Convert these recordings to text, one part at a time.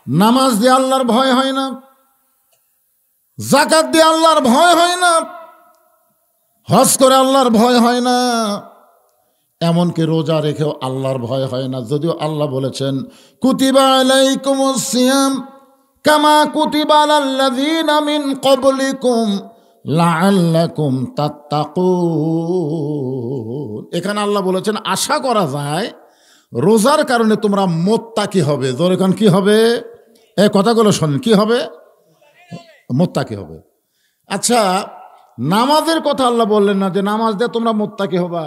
নামাজ দিয়ে আল্লাহর ভয় হয় না, যাকাত দিয়ে আল্লাহর ভয় হয় না, হজ করে আল্লাহর ভয় হয় না, এমনকি রোজা রেখেও আল্লাহর ভয় হয় না। যদিও আল্লাহ বলেছেন কুতিবা আলাইকুমুস সিয়াম কামা কুতিবা আলাল্লাযীনা মিন ক্বাবলিকুম লাআল্লাকুম তাত্তাকুন। এখানে আল্লাহ বলেছেন আশা করা যায় রোজার কারণে তোমরা মুত্তাকি হবে। জোরে কান কি হবে? এই কথাগুলো শোনেন, কি হবে? মুত্তাকি হবে। আচ্ছা, নামাজের কথা আল্লাহ বললেন না যে নামাজ দিয়ে তোমরা মুত্তাকি হবা,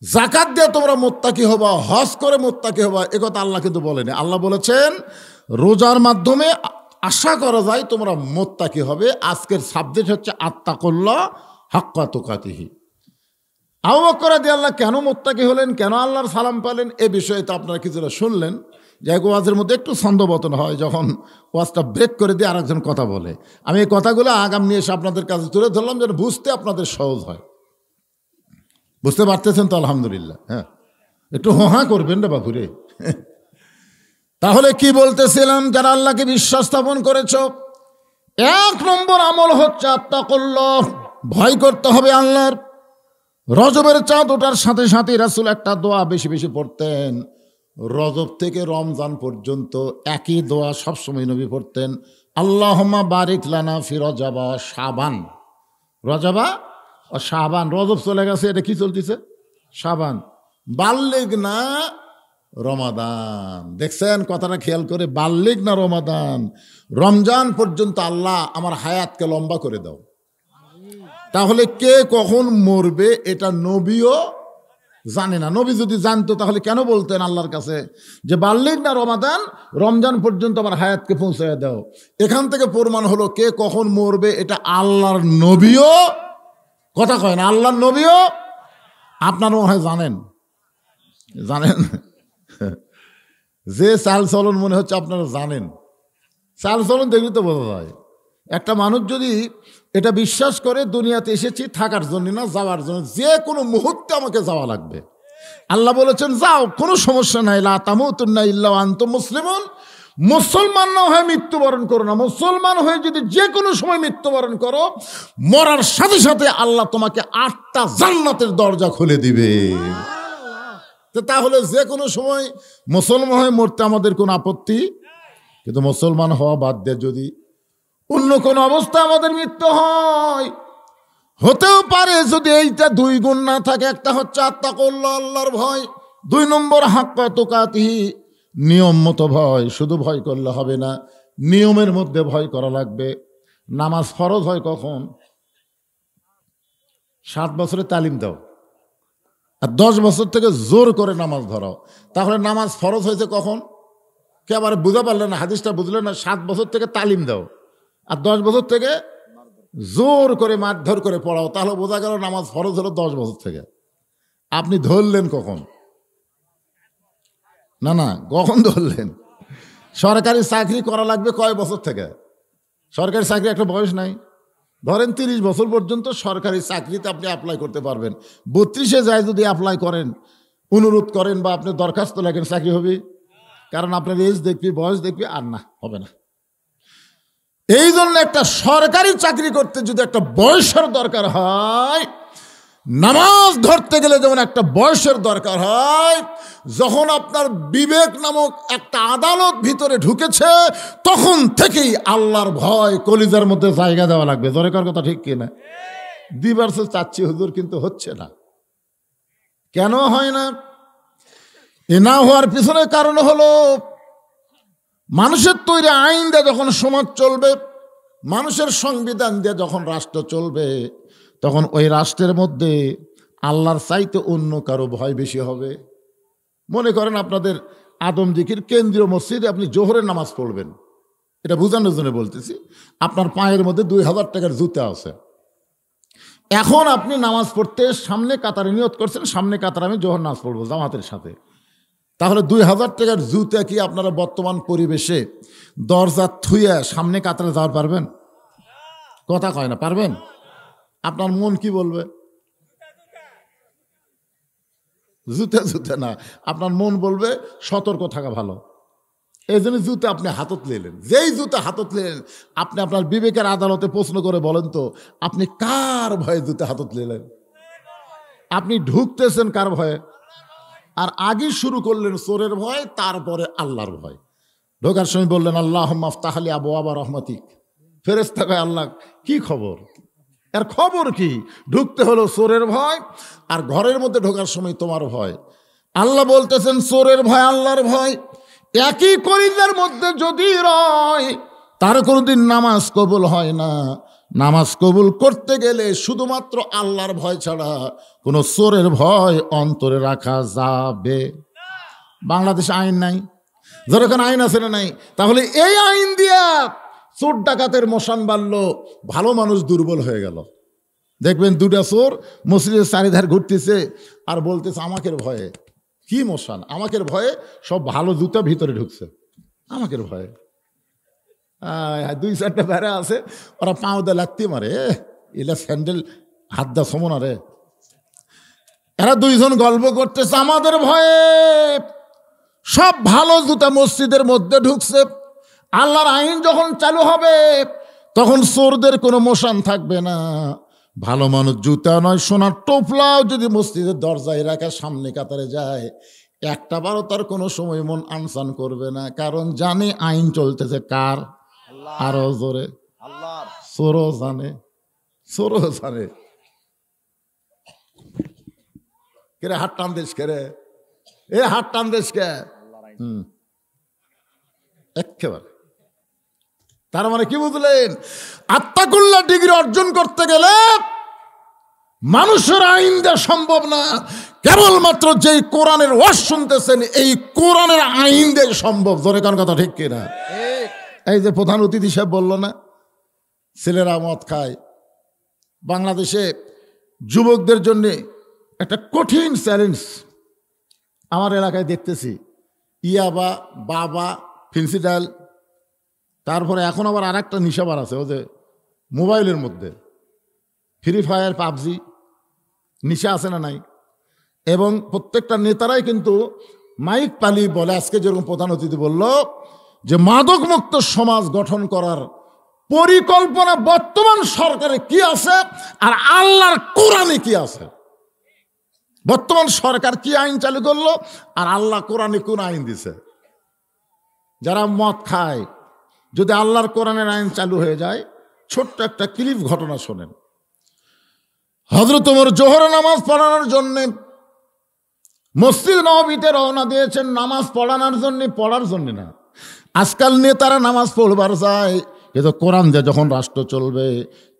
যাকাত দিয়ে তোমরা মুত্তাকি হবা, হজ করে মুত্তাকি হবা, এ কথা আল্লাহ কিন্তু বলেনি। আল্লাহ বলেছেন রোজার মাধ্যমে আশা করা যায় তোমরা মুত্তাকি হবে। আজকের সাবজেক্ট হচ্ছে আত্তাকুল্লাহ হাক্কা তুকাতিহি। আবু বকর রাদিয়াল্লাহু কেন মুত্তাকি হলেন, কেন আল্লাহর সালাম পেলেন, এ বিষয়ে তো আপনারা কিছুটা শুনলেন। যে ওয়াজের মধ্যে একটু ছন্দপতন হয় যখন ওয়াজটা ব্রেক করে দিয়ে আরেকজন কথা বলে। আমি এই কথাগুলো আগাম নিয়ে এসে আপনাদের কাছে তুলে ধরলাম যেন বুঝতে আপনাদের সহজ হয়। বুঝতে পারতেছেন তো? আলহামদুলিল্লাহ। হ্যাঁ, একটু হোহা করবেন রে বাবুরে। তাহলে কি বলতেছিলাম, যারা আল্লাহকে বিশ্বাস স্থাপন করেছ, 1 নম্বর আমল হচ্ছে আত্তাকুল্লাহ, ভয় করতে হবে আল্লাহর। রজবের চাঁদ ওঠার সাথে সাথে রাসূল একটা দোয়া বেশি বেশি পড়তেন। রজব থেকে রমজান পর্যন্ত একই দোয়া সবসময় নবী পড়তেন, আল্লাহুম্মা বারিক লানা ফি রজবা শাবান। রজবা ও শাবান, রজব চলে গেছে, এটা কি চলতেছে? শাবান। বাল্লিগ না রমাদান। দেখছেন কথাটা খেয়াল করে, বাল্লিগ না রমাদান, রমজান পর্যন্ত আল্লাহ আমার হায়াতকে লম্বা করে দাও। তাহলে কে কখন মরবে এটা নবীও জানে না। নবী যদি জানতো তাহলে কেন বলতেন আল্লাহর কাছে যে বাল্লিগ না রমাদান, রমজান পর্যন্ত আমার হায়াতকে পৌঁছায় দাও। এখান থেকে প্রমাণ হলো কে কখন মরবে এটা আল্লাহর নবীও কথা কয় না, আল্লাহর নবীও। আপনারা মনে হয় জানেন, জানেন যে চাল চলন মনে হচ্ছে আপনারা জানেন। চাল চলন দেখলে তো বোঝা যায়। একটা মানুষ যদি এটা বিশ্বাস করে দুনিয়াতে এসেছি থাকার জন্য না, যাওয়ার জন্য, যে কোনো মুহূর্তে আমাকে যাওয়া লাগবে। আল্লাহ বলেছেন যাও, কোনো সমস্যা নাই, লা তামুতুন্না ইল্লা ওয়া আনতুম মুসলিমুন। মুসলমান না হয়ে মৃত্যুবরণ করো না, মুসলমান হয়ে যদি যে কোনো সময় মৃত্যুবরণ করো, মরার সাথে সাথে আল্লাহ তোমাকে 8টা জান্নাতের দরজা খুলে দিবে। তাহলে যে কোনো সময় মুসলমান হয়ে মরতে আমাদের কোনো আপত্তি, কিন্তু মুসলমান হওয়া বাদ দিয়ে যদি অন্য কোনো অবস্থা আমাদের মৃত্যু হয়, হতেও পারে যদি এইটা 2 গুণ না থাকে। একটা হচ্ছে আত্তাকুল্লাহ, আল্লাহর ভয়। 2 নম্বর হাক্কা তুকাতিহি, নিয়ম মতো ভয়। শুধু ভয় করলে হবে না, নিয়মের মধ্যে ভয় করা লাগবে। নামাজ ফরজ হয় কখন? 7 বছরে তালিম দাও, আর 10 বছর থেকে জোর করে নামাজ ধরাও। তাহলে নামাজ ফরজ হয়েছে কখন? কে আবার বুঝা পারলেন না, হাদিসটা বুঝলেন না? 7 বছর থেকে তালিম দাও আর 10 বছর থেকে জোর করে মারধর করে পড়াও। তাহলে বোঝা গেল নামাজ ফরজ হলো 10 বছর থেকে। আপনি ধরলেন কখন? না না, কখন ধরলেন? সরকারি চাকরি করা লাগবে কয় বছর থেকে? সরকারি চাকরি একটা বয়স নাই। ধরেন 30 বছর পর্যন্ত সরকারি চাকরিতে আপনি অ্যাপ্লাই করতে পারবেন। 32-এ যায় যদি অ্যাপ্লাই করেন, অনুরোধ করেন বা আপনি দরখাস্ত লেখেন, চাকরি হবে? কারণ আপনার এজ দেখবি, বয়স দেখবি, আর না, হবে না। এই জন্য একটা সরকারি চাকরি করতে যদি একটা বয়সের দরকার হয়, নামাজ ধরতে গেলে যেমন একটা বয়সের দরকার হয়, যখন আপনার বিবেক নামক একটা আদালত ভিতরে ঢুকেছে তখন থেকেই আল্লাহর ভয় কলিজার মধ্যে জায়গা দেওয়া লাগবে। দরকার কথা ঠিক কিনা? দিবার চাচ্ছি হুজুর, কিন্তু হচ্ছে না। কেন হয় না? এ না হওয়ার পিছনে কারণ হলো মানুষের তৈরি আইন দিয়ে যখন সমাজ চলবে, মানুষের সংবিধান দিয়ে যখন রাষ্ট্র চলবে, তখন ওই রাষ্ট্রের মধ্যে আল্লাহর চাইতে অন্য কারো ভয় বেশি হবে। মনে করেন আপনাদের আদমদিঘির কেন্দ্রীয় মসজিদে আপনি জোহরের নামাজ পড়বেন, এটা বোঝানোর জন্য বলতেছি। আপনার পায়ের মধ্যে 2000 টাকার জুতা আছে। এখন আপনি নামাজ পড়তে সামনে কাতারে নিয়ত করছেন, সামনে কাতারে আমি জোহর নামাজ পড়বো জামাতের সাথে। তাহলে 2000 টাকার জুতা কি আপনারা বর্তমান পরিবেশে দরজা থুইয়া সামনে কাতারে যাওয়ার পারবেন? কথা কয় না, পারবেন? আপনার মন কি বলবে? জুতা জুতা না, আপনার মন বলবে সতর্ক থাকা ভালো। এই জন্য জুতা আপনি হাতত নিলেন, যেই জুতা হাতত নিলেন আপনি আপনার বিবেকের আদালতে প্রশ্ন করে বলেন তো আপনি কার ভয়ে জুতা হাতত নিলেন? আপনি ঢুকতেছেন কার ভয়ে? আর আগে শুরু করলেন চোরের ভয়, তারপরে আল্লাহর ভয়। ঢোকার সময় বললেন আল্লাহুম্মা আফতাহ লি আবওয়াবা রাহমাতিক। ফেরেশতা কয় আল্লাহ কি খবর? এর খবর কি? ঢুকতে হলো চোরের ভয়, আর ঘরের মধ্যে ঢোকার সময় তোমার ভয়। আল্লাহ বলতেছেন চোরের ভয় আল্লাহর ভয় একই কলিজার মধ্যে যদি রয়, তার কোনোদিন নামাজ কবুল হয় না। নামাজ কবুল করতে গেলে শুধুমাত্র আল্লাহর ভয় ছাড়া কোনো চোরের ভয় অন্তরে রাখা যাবে? বাংলাদেশে আইন নাই, যখন আইন আছে না নাই, তাহলে এই আইন দিয়া চোর ডাকাতের মশান বাড়লো, ভালো মানুষ দুর্বল হয়ে গেল। দেখবেন দুটা চোর মসজিদের চারিধার ঘুরতেছে আর বলতেছে আমাকের ভয়ে। কি মশান? আমাকের ভয়ে সব ভালো জুতা ভিতরে ঢুকছে, আমাকের ভয়ে। দুই চারটা বেড়া আছে, ওরা পাও দা লাগতে মারে, এলা স্যান্ডেল হাত দা সমনা রে। এরা দুইজন গল্প করতেছে আমাদের ভয়ে সব ভালো জুতা মসজিদের মধ্যে ঢুকছে। আল্লাহর আইন যখন চালু হবে তখন চোরদের কোনো মোশান থাকবে না। ভালো মানুষ জুতা নয় সোনার টোপলাও যদি মসজিদের দরজায় রাখা সামনে কাতারে যায়, একটা বারও তার কোনো সময় মন আনসান করবে না, কারণ জানে আইন চলতেছে কার? আরো জোরে চোরও জানে, চোরও জানে। কেরে হাত টান দেশ, কেরে এ হাত টান দেশ কে? একেবারে। তার মানে কি বুঝলেন? আত্তাকুল্লাহ ডিগ্রি অর্জন করতে গেলে মানুষের আইন দেওয়া সম্ভব না, কেবলমাত্র যেই কোরআনের ওয়াজ শুনতেছেন এই কোরআনের আইন দিয়ে সম্ভব। জোরে কান কথা ঠিক কিনা? এই যে প্রধান অতিথি সাহেব বললো না ছেলেরা মদ খায়, বাংলাদেশে যুবকদের জন্য একটা কঠিন চ্যালেঞ্জ আমার এলাকায় দেখতেছি। ইয়াবা, বাবা, ফেন্সিডাল, তারপরে এখন আবার আর একটা নিশাবার আছে, ও যে মোবাইলের মধ্যে ফ্রি ফায়ার, পাবজি, নিশা আছে না নাই? এবং প্রত্যেকটা নেতারাই কিন্তু মাইক পালি বলে, আজকে যেরকম প্রধান অতিথি বলল যে মাদকমুক্ত সমাজ গঠন করার পরিকল্পনা বর্তমান সরকারে কি আছে আর আল্লাহর কোরআনে কি আছে। বর্তমান সরকার কি আইন চালু করলো আর আল্লাহ কোরআনে কোন আইন দিছে? যারা মদ খায়, যদি আল্লাহর কোরআনের আইন চালু হয়ে যায়, ছোট্ট একটা ক্লিপ ঘটনা শোনেন। হযরত ওমর জোহর নামাজ পড়ানোর জন্য মসজিদ নববীতে রওনা দিয়েছেন, নামাজ পড়ানোর জন্য, পড়ার জন্য না। আজকাল নেতারা নামাজ পড়বার যায়, কিন্তু কোরআন দিয়ে যখন রাষ্ট্র চলবে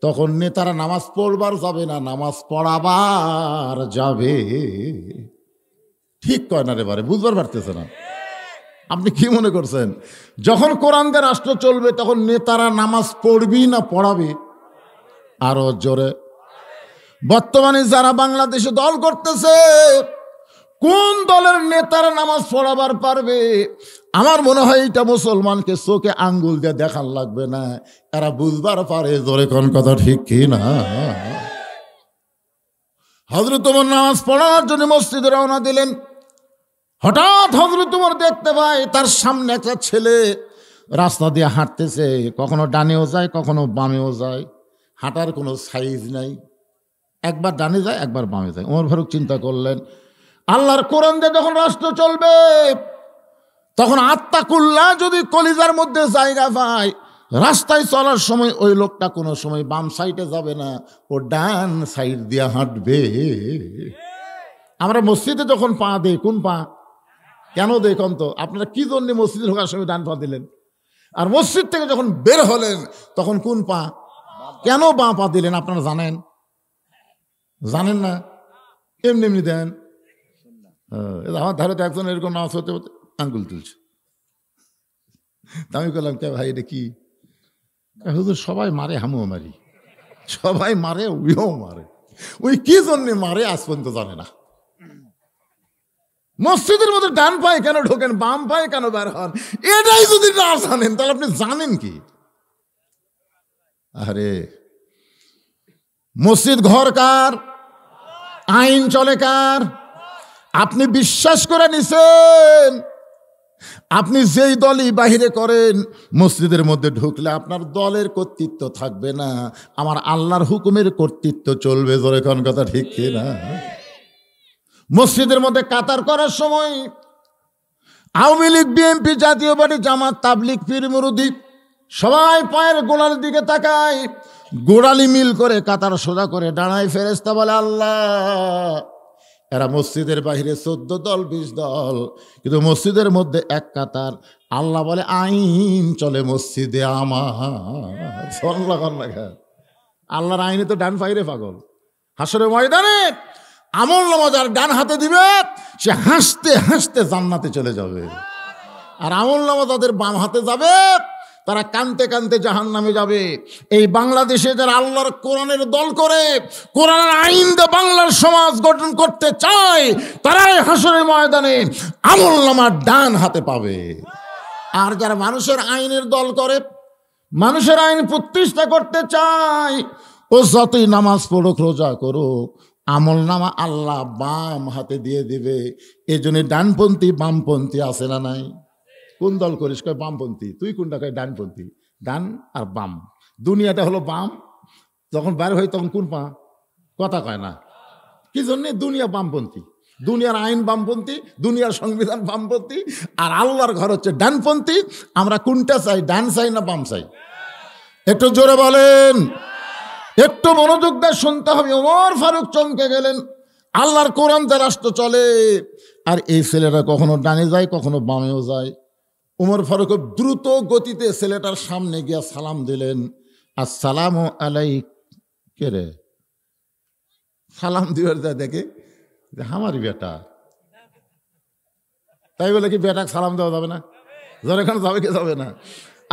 তখন নেতারা নামাজ পড়বার যাবে না, নামাজ পড়াবার যাবে। ঠিক কয় না রে বারে, বুঝবার পারতেছে না। আপনি কি মনে করছেন যখন কোরআন দিয়ে রাষ্ট্র চলবে তখন নেতারা নামাজ পড়বি না পড়াবে? আরো জোরে। বর্তমানে যারা বাংলাদেশে দল করতেছে, কোন দলের নেতারা নামাজ পড়াবার পারবে? আমার মনে হয় এটা মুসলমানকে চোখে আঙ্গুল দিয়ে দেখার লাগবে না, এরা বুঝবার পারে। জোরে কোন কথা ঠিক কি না? হযরত ওমর নামাজ পড়ানোর জন্য মসজিদে রওনা দিলেন। হঠাৎ হযরত ওমর দেখতে পায় তার সামনে একটা ছেলে রাস্তা দিয়ে হাঁটতেছে, কখনো ডানেও যায় কখনো বামেও যায়, হাঁটার কোনো সাইজ নাই, একবার ডানে যায় একবার বামে যায়। ওমর ফারুক চিন্তা করলেন আল্লাহর কোরআন দিয়ে যখন রাষ্ট্র চলবে তখন আত্তাকুল্লাহ যদি কলিজার মধ্যে জায়গা পায়, রাস্তায় চলার সময় ওই লোকটা কোনো সময় বাম সাইডে যাবে না, ও ডান সাইড দিয়ে হাঁটবে। আমরা মসজিদে যখন পা দেই, কোন পা কেন দেখুন তো? আপনারা কি জন্য মসজিদে ঢোকার সময় ডান পা দিলেন, আর মসজিদ থেকে যখন বের হলেন তখন কোন পা, কেন বাঁ পা দিলেন? আপনারা জানেন? জানেন না? এমনি এমনি দেন। আমার ধারে তো একজন এরকম নামাজ হতে হতে আঙ্গুল তুলছে। আমি বললাম কে ভাই এটা কি? হুজুর সবাই মারে, আমিও মারি, সবাই মারে, ওইও মারে। ওই কি জন্য মারে আজ পর্যন্ত জানে না। মসজিদের মধ্যে ডান পায়ে কেন ঢোকেন, বাম পায়ে কেন বের হন, এটাই যদি না জানেন তাহলে আপনি জানেন কি? আরে মসজিদ ঘর কার? আইন চলে কার? আপনি বিশ্বাস করে নিছেন আপনি যেই দলই বাহিরে করেন, মসজিদের মধ্যে ঢুকলে আপনার দলের কর্তৃত্ব থাকবে না, আমার আল্লাহর হুকুমের কর্তৃত্ব চলবে। জোরে কোন কথা ঠিক কিনা? মসজিদের মধ্যে কাতার করার সময় আওয়ামী লীগ, বিএনপি, জাতীয় পার্টি, জামাত, তাবলিগ, পীর মুরুদি সবাই পায়ের গোড়ার দিকে তাকায়, গোড়ালি মিল করে কাতার সোজা করে দাঁড়ায়। ফেরেশতা বলে, আল্লাহ, এরা মসজিদের বাহিরে 14 দল 20 দল, কিন্তু মসজিদের মধ্যে এক কাতার। আল্লাহ বলে, আইন চলে মসজিদে আমার। আল্লাহর আইনে তো ডান ফাইরে পাগল। হাসরের ময়দানে আমল নামা যার ডান হাতে দিবে, সে হাসতে হাসতে জান্নাতে চলে যাবে। আর আমল নামা যাদের বাম হাতে যাবে, তারা কানতে কানতে জাহান্নামে যাবে। এই বাংলাদেশে যারা আল্লাহর কোরআনের দল করে, কোরআনের আইন দিয়ে বাংলার সমাজ গঠন করতে চায়, তারাই হাসরের ময়দানে আমল নামা ডান হাতে পাবে। আর যারা মানুষের আইনের দল করে, মানুষের আইন প্রতিষ্ঠা করতে চায়, ও যতই নামাজ পড়ুক, রোজা করুক, আমল নামা আল্লাহ বাম হাতে দিয়ে দিবে। এই জন্য ডানপন্থী বামপন্থী আছে না নাই? কোন দল করিস? কয় বামপন্থী। তুই কোনটা? কয় ডানপন্থী। ডান আর বাম, দুনিয়াটা হলো বাম। যখন বাইরে হয় তখন কোন পা? কথা কয় না। কি জন্যে? দুনিয়া বামপন্থী, দুনিয়ার আইন বামপন্থী, দুনিয়ার সংবিধান বামপন্থী, আর আল্লাহর ঘর হচ্ছে ডানপন্থী। আমরা কোনটা চাই? ডান চাই না বাম চাই? একটু জোরে বলেন, একটু মনোযোগ দিয়ে শুনতে হবে। ওমর ফারুক চমকে গেলেন। আল্লাহর কোরআন দ্বারা রাষ্ট্র চলে, আর এই ছেলেরা কখনো ডানে যায়, কখনো বামেও যায়। ওমর ফারুক দ্রুত গতিতে ছেলেটার সামনে গিয়া সালাম দিলেন, আসসালামু আলাইকে রে। সালাম দিবার যায় দেখে যে আমারই বেটা। তাই বলে কি বেটাকে সালাম দেওয়া যাবে না? যেখানে যাবে কি যাবে না?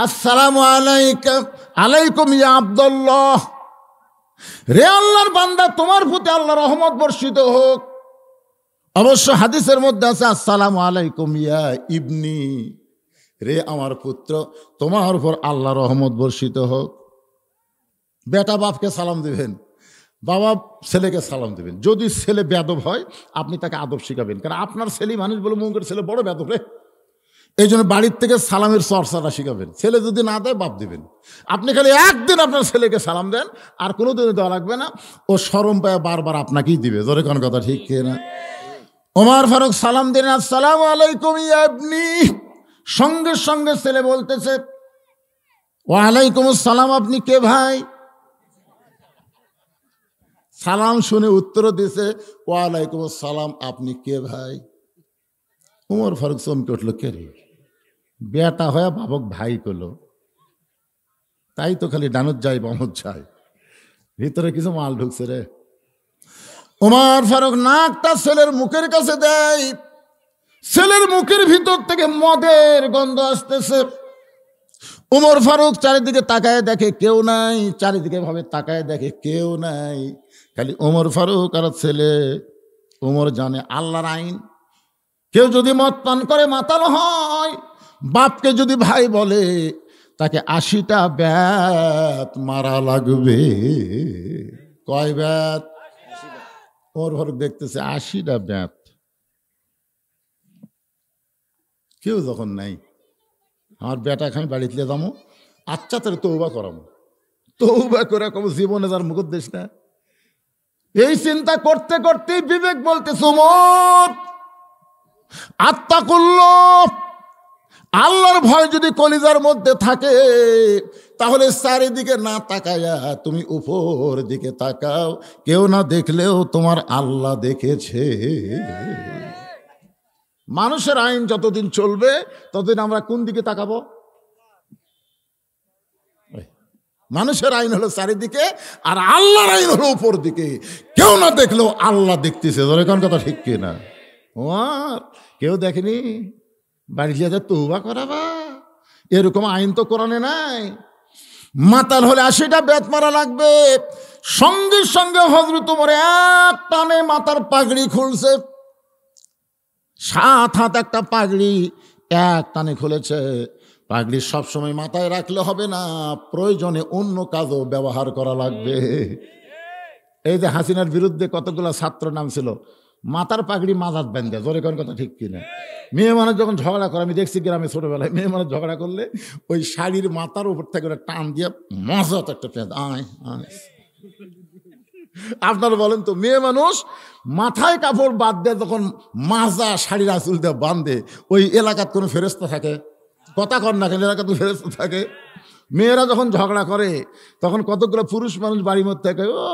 আসসালামু আলাইকুম, আলাইকুম ইয়া আব্দুল্লাহ। রে আল্লাহর বান্দা, তোমার প্রতি আল্লাহর রহমত বর্ষিত হোক। অবশ্য হাদিসের মধ্যে আছে, আসসালামু আলাইকুম ইয়া ইবনি। রে আমার পুত্র, তোমার উপর আল্লাহর রহমত বর্ষিত হোক। বেটা বাপকে সালাম দিবেন, বাবা ছেলেকে সালাম দিবেন। যদি ছেলে বেয়াদব হয়, আপনি তাকে আদব শিখাবেন, কারণ আপনার ছেলে মানুষ বলে মুখের ছেলে বড় বেয়াদব রে। এই জন্য বাড়ির থেকে সালামের চর্চাটা শিখাবেন। ছেলে যদি না দেয়, বাপ দিবেন। আপনি খালি একদিন আপনার ছেলেকে সালাম দেন, আর কোনো দিনে দেওয়া লাগবে না। ও শরম পায় বারবার আপনাকেই দিবে। জোরে কোন কথা ঠিক কিনা? ওমর ফারুক সালাম দিন, আসসালামু আলাইকুম ইয়া ইবনি। সঙ্গে সঙ্গে ছেলে বলতেছে, ওয়ালাইকুম আসসালাম, আপনি কে ভাই? সালাম শুনে উত্তর দিছে, ওয়ালাইকুম আসসালাম, আপনি কে ভাই? ওমর ফারুক চমকে উঠলো, কে রে? বেটা হয়ে বাবক ভাই করলো, তাই তো খালি ডানত যায় বামত যায়, ভিতরে কিছু মাল ঢুকছে রে। ওমর ফারুক নাকটা ছেলের মুখের কাছে দেয়, ছেলের মুখের ভিতর থেকে মদের গন্ধ আসতেছে। ওমর ফারুক চারিদিকে তাকায় দেখে কেউ নাই, চারিদিকে ভাবে তাকায় দেখে কেউ নাই, খালি ওমর ফারুক আর ছেলে। ওমর জানে আল্লাহর আইন, কেউ যদি মদ পান করে মাতাল হয়, বাপকে যদি ভাই বলে, তাকে 80টা ব্যাত মারা লাগবে। কয় ব্যাত? ওমর ফারুক দেখতেছে 80টা ব্যাত। কেউ যখন নাই, আমার বেটাকে আমি বাড়িতে যাবো, আচ্ছা তাহলে তৌবা করাবো, তৌবা করে কম জীবনে যার মুখ দিস না। এই চিন্তা করতে করতেই বিবেক বলতেছে, ওমর আত্তাকুল্লাহ, আল্লাহর ভয় যদি কলিজার মধ্যে থাকে, তাহলে চারিদিকে না তাকায়া তুমি উপর দিকে তাকাও। কেউ না দেখলেও তোমার আল্লাহ দেখেছে। মানুষের আইন যতদিন চলবে, ততদিন আমরা কোন দিকে তাকাবো? মানুষের আইন হলো চারিদিকে, আর আল্লাহর আইন হলো উপর দিকে। কেউ না দেখলেও আল্লাহ দেখতেছে। কোন কথা ঠিক কিনা? আর কেউ দেখেনি, বাড়ি গিয়ে তৌবা করাবা, এরকম আইন তো কোরআনে নাই। মাতাল হলে 80টা বেত মারা লাগবে। সঙ্গে সঙ্গে হযরত ওমর এক টানে মাথার পাগড়ি খুলছে। 7 হাত একটা পাগড়ি এক টানে খুলেছে। পাগড়ি সবসময় মাথায় রাখলে হবে না, প্রয়োজনে অন্য কাজও ব্যবহার করা লাগবে। এই যে হাসিনার বিরুদ্ধে কতগুলো ছাত্র নাম ছিল, মাথার পাগড়ি মাজাত বেঁধে, জোরে কোন কথা ঠিক কিনা? মেয়ে মানুষ যখন ঝগড়া করে, আমি দেখছি গ্রামে ছোটবেলায় মেয়ে মানুষ ঝগড়া করলে ওই শাড়ির মাথার উপর থেকে ওটা টান দিয়ে মজাত একটা পেঁধ আয় আয়। আপনারা বলেন তো, মেয়ে মানুষ মাথায় কাপড় বাদ দিয়ে তখন মাজা শাড়ির আঁচল দিয়ে বাঁধে, ওই এলাকার কোনো ফেরেস্তা থাকে? কথা কর না কেন, এলাকার তো ফেরেস্তা থাকে। মেয়েরা যখন ঝগড়া করে তখন কতগুলো পুরুষ মানুষ বাড়ির মধ্যে থাকে, ও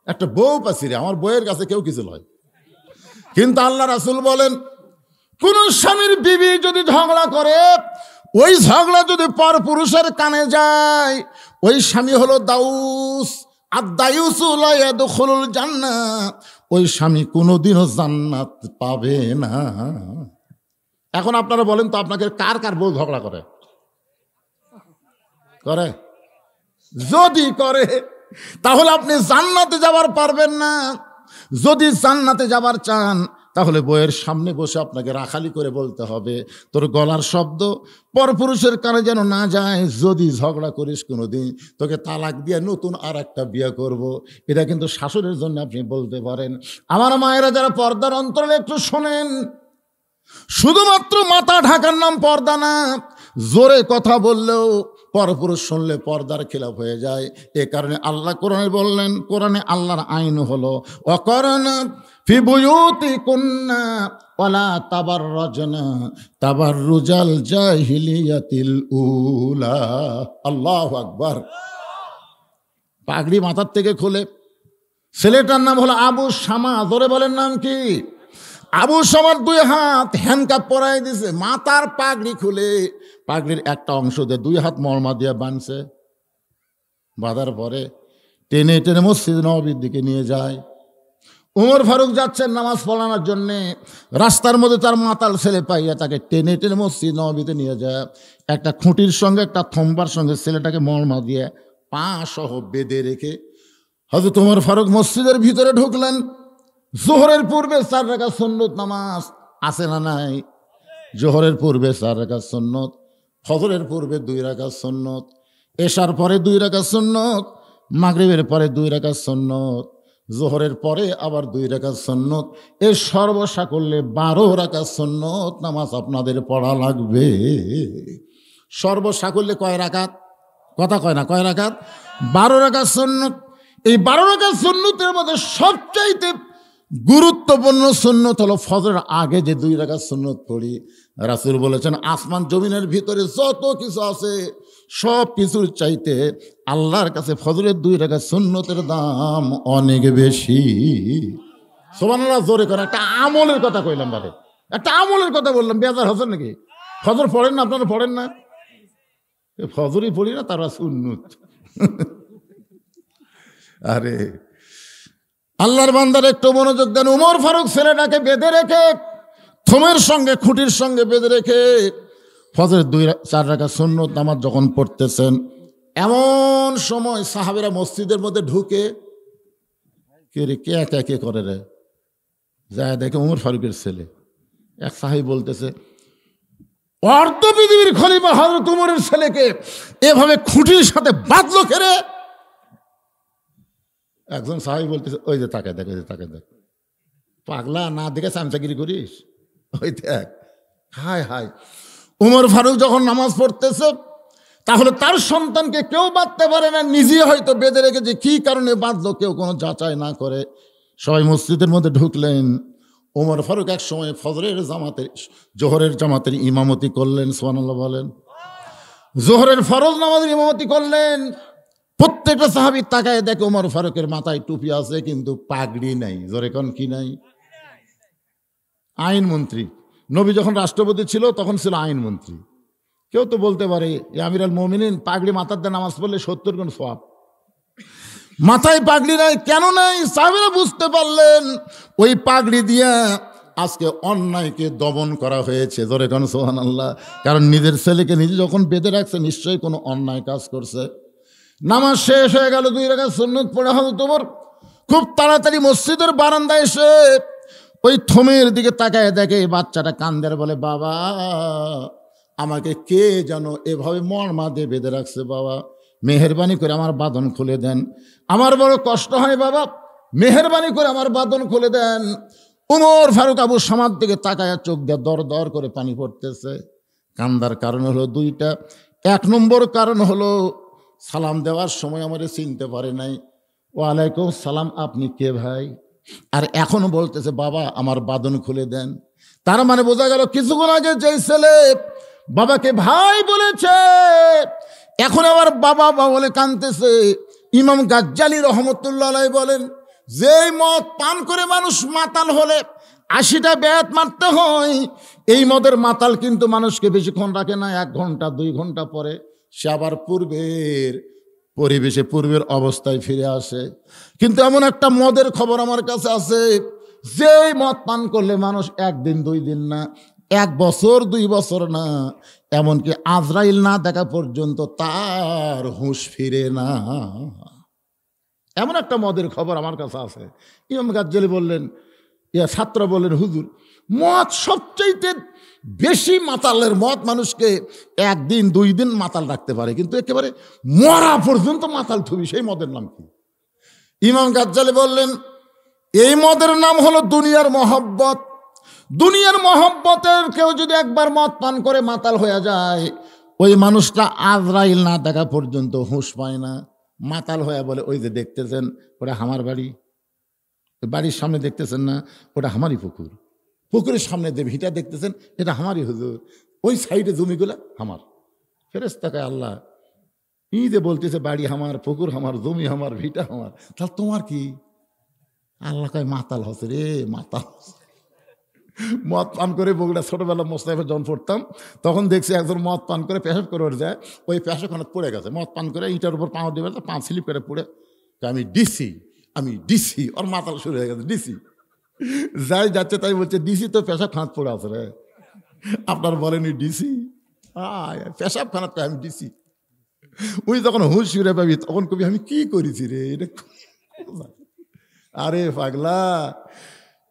একটা বউ পাচ্ছি রে, আমার বউয়ের কাছে কেউ কিছু নয়। কিন্তু আল্লাহ রাসূল বলেন, কোন স্বামীর বিবি যদি ঝগড়া করে, ওই ঝগড়া যদি পর পুরুষের কানে যায়, ওই স্বামী হলো দাউস, আর দায়ুসু লা ইয়াদখুলুল জান্নাহ, ওই স্বামী কোনোদিনও জান্নাত পাবে না। এখন আপনারা বলেন তো, আপনাকে কার কার বউ ঝগড়া করে? করে? যদি করে তাহলে আপনি জান্নাতে যাবার পারবেন না। যদি জান্নাতে যাবার চান তাহলে বইয়ের সামনে বসে আপনাকে রাখালি করে বলতে হবে, তোর গলার শব্দ পরপুরুষের কানে যেন না যায়। যদি ঝগড়া করিস কোনোদিন, তোকে তালাক দিয়ে নতুন আর একটা বিয়ে করব। এটা কিন্তু শাশুড়ের জন্য আপনি বলতে পারেন। আমার মায়েরা যারা পর্দার অন্তরালে একটু শোনেন, শুধুমাত্র মাথা ঢাকার নাম পর্দা না, জোরে কথা বললেও পরপুরুষ শুনলে পর্দার খেলাফ হয়ে যায়। এ কারণে আল্লাহ কোরআনে বললেন, কোরআনে আল্লাহর আইন হলো ওয়াকারনা ফি বুয়ুতিকুন্না ওয়ালা তাবাররাজনা তাবাররুজাল জাহিলিয়াতিল উলা। আল্লাহু আকবার। পাগড়ি মাথার থেকে খুলে, ছেলেটার নাম হলো আবু শামা, জোরে বলেন নাম কি? আবু শামার 2 হাত হ্যান্ডকাপ পরাই দিছে, মাথার পাগড়ি খুলে পাগড়ির একটা অংশ দিয়ে 2 হাত মরমা দিয়ে বাঁধছে। বাঁধার পরে টেনে টেনে মসজিদ নববীর দিকে নিয়ে যায়। উমর ফারুক যাচ্ছেন নামাজ পড়ানোর জন্যে, রাস্তার মধ্যে তার মাতাল ছেলে পাইয়া তাকে টেনে টেনে মসজিদ নববীতে নিয়ে যায়। একটা খুঁটির সঙ্গে একটা থম্বার সঙ্গে ছেলেটাকে মরমা দিয়ে পা সহ বেঁধে রেখে হযরত উমর ফারুক মসজিদের ভিতরে ঢুকলেন। জোহরের পূর্বে 4 রাকাত সুন্নত নামাজ আছে না নাই? জোহরের পূর্বে 4 রাকাত সুন্নত, ফজরের পূর্বে 2 রাকাত সুন্নত, এশার পরে 2 রাকাত সুন্নত, মাগরিবের পরে 2 রাকাত সুন্নত, জোহরের পরে আবার 2 রাকাত সুন্নত। এর সর্বসাকল্যে 12 রাকাত সুন্নত নামাজ আপনাদের পড়া লাগবে। সর্বসাকল্যে কয় রাকাত? কথা কয় না, কয় রাকাত? 12 রাকাত সুন্নত। এই 12 রাকাত সুন্নতের মধ্যে সবচাইতে গুরুত্বপূর্ণ সুন্নত হলো ফজরের আগে যে 2 রাকাত সুন্নত পড়ি। রাসূল বলেছেন, আসমান জমিনের ভিতরে যত কিছু আছে সব কিছুর চাইতে আল্লাহর কাছে ফজরের 2 রাকাত সুন্নতের দাম অনেক বেশি। সুবহানাল্লাহ, জোরে করে একটা আমলের কথা কইলাম, বারে একটা আমলের কথা বললাম। বেজার হচ্ছেন নাকি? ফজর পড়েন না? আপনারা পড়েন না? ফজরই পড়ি না, তারা সুন্নত। আরে আল্লাহর বান্দার একটু মনোযোগ দেন। উমর ফারুক ছেলেটাকে বেঁধে রেখে, থমের সঙ্গে খুঁটির সঙ্গে বেঁধে রেখে ফজরের 4 রাকাত সুন্নত নামাজ যখন পড়তেছেন, এমন সময় সাহাবীরা মসজিদের মধ্যে ঢুকে, কে রে, কে একা কে করে রে, যায় দেখে উমর ফারুকের ছেলে। এক সাহাবী বলতেছে, অর্ধ পৃথিবীর খলিফা হযরত উমরের ছেলেকে এভাবে খুঁটির সাথে বাঁধলো খেরে। একজন সাহাবী বলতেছে, ওই যে তাকে দেখ, ওই যে তাকে দেখ, পাগলা না দেখে চামচাগিরি করিস, ওই দেখ। হায় হায়। উমর ফারুক যখন নামাজ পড়তেছে, তাহলে তার সন্তানকে কেউ বাঁধতে পারে না, নিজে হয়তো বেঁধে রেখেছে। কি কারণে বাঁধলো কেউ কোনো যাচাই না করে সবাই মসজিদের মধ্যে ঢুকলেন। উমর ফারুক এক সময় ফজরের জামাতের, জোহরের জামাতের ইমামতি করলেন। সুবহানাল্লাহ বলেন। জোহরের ফরজ নামাজের ইমামতি করলেন। প্রত্যেকটা সাহাবী তাকায় দেখে উমর ফারুকের মাথায় টুপি আছে কিন্তু পাগড়ি নাই। জোরে কোন কি নাই? আইনমন্ত্রী। নবী যখন রাষ্ট্রপতি ছিল তখন ছিল আইনমন্ত্রী। কেউ তো বলতে পারে, আমিরুল মুমিনিন পাগড়ি মাথার দিয়ে নামাজ পড়লে 70 গুণ সওয়াব। মাথায় পাগড়ি নাই, কেন নাই? সাহাবীরা বুঝতে পারলেন ওই পাগড়ি দিয়া আজকে অন্যায়কে দমন করা হয়েছে। জোরে কোন সুবহানাল্লাহ। কারণ নিজের ছেলেকে নিজে যখন বেঁধে রাখছে, নিশ্চয়ই কোনো অন্যায় কাজ করছে। নামাজ শেষ হয়ে গেল, 2 রাকাত সুন্নত পড়া হলো। তোমার খুব তাড়াতাড়ি মসজিদের বারান্দায় এসে ওই থমের দিকে তাকায় দেখে বাচ্চাটা কান্দের, বলে, বাবা আমাকে কে যেন এভাবে মরমা দিয়ে বেঁধে রাখছে, বাবা মেহেরবানি করে আমার বাঁধন খুলে দেন, আমার বড় কষ্ট হয় বাবা, মেহেরবানি করে আমার বাঁধন খুলে দেন। উমর ফারুক আবু সামাদ দিকে তাকায়া চোখ দিয়ে দর দর করে পানি পড়তেছে। কান্দার কারণ হলো দুইটা। এক নম্বর কারণ হলো সালাম দেওয়ার সময় আমারে চিনতে পারে নাই। ওয়ালাইকুম সালাম, আপনি কে ভাই? আর এখনো বলতেছে বাবা আমার বাঁধন খুলে দেন। তার মানে বোঝা গেল কিছুক্ষণ আগে যেই ছেলে বাবাকে ভাই বলেছে, এখন আবার বাবা বাবা বলে কাঁদতেছে। ইমাম গাজ্জালি রহমতুল্লাহ আলাইহি বলেন, যেই মদ পান করে মানুষ মাতাল হলে 80টা বেয়াত মারতে হয়, এই মদের মাতাল কিন্তু মানুষকে বেশিক্ষণ রাখে না, 1 ঘন্টা 2 ঘন্টা পরে সে আবার পূর্বের পরিবেশে পূর্বের অবস্থায় ফিরে আসে। কিন্তু এমন একটা মদের খবর আমার কাছে আছে, যেই মদ পান করলে মানুষ 1 দিন 2 দিন না, 1 বছর 2 বছর না, এমনকি আজরাইল না দেখা পর্যন্ত তার হুঁশ ফিরে না। এমন একটা মদের খবর আমার কাছে আছে। ইমাম গাজ্জালি বললেন, ছাত্র বললেন, হুজুর মদ সবচাইতে বেশি মাতালের মদ মানুষকে 1 দিন 2 দিন মাতাল রাখতে পারে, কিন্তু একেবারে মরা পর্যন্ত মাতাল থুবি, সেই মদের নাম কি? ইমাম গাজ্জালি বললেন, এই মদের নাম হলো দুনিয়ার মহব্বত। দুনিয়ার মহব্বতের কেউ যদি একবার মদ পান করে মাতাল হয়ে যায়, ওই মানুষটা আজরাইল না দেখা পর্যন্ত হুঁশ পায় না। মাতাল হয়ে বলে, ওই যে দেখতেছেন ওটা আমার বাড়ি, বাড়ির সামনে দেখতেছেন না ওটা আমারই পুকুর, পুকুরের সামনে যে ভিটা দেখতেছেন এটা আমারই হুজুর, ওই সাইডে জমিগুলা আমার। ফেরেশতাকে আল্লাহ ই যে বলতেছে বাড়ি আমার, পুকুর আমার, জমি আমার, ভিটা আমার, তাহলে তোমার কি? আল্লাহ কয় মাতাল হচ্ছে রে, মাতাল। মদ পান করে বগুড়া ছোটবেলা মোস্তাফা যখন পড়তাম তখন দেখছি একজন মদ পান করে পেশাব করে যায়, ওই পেশাবখানা পড়ে গেছে, মদ পান করে ইটার উপর পাও দেবে, পা স্লিপ করে পড়ে, আমি ডিসি, আমি ডিসি, ওর মাতাল শুরু হয়ে গেছে, ডিসি। যাই যাচ্ছে তাই বলছে, ডিসি তো পেশাব খানাত পড়ে আছে রে, আপনার বলেনি ডিসি? পেশাব খানাত আমি ডিসি। ওই যখন হুঁশ ফিরে পাবি তখন কবি আমি কি করেছি রে এটা। আরে পাগলা,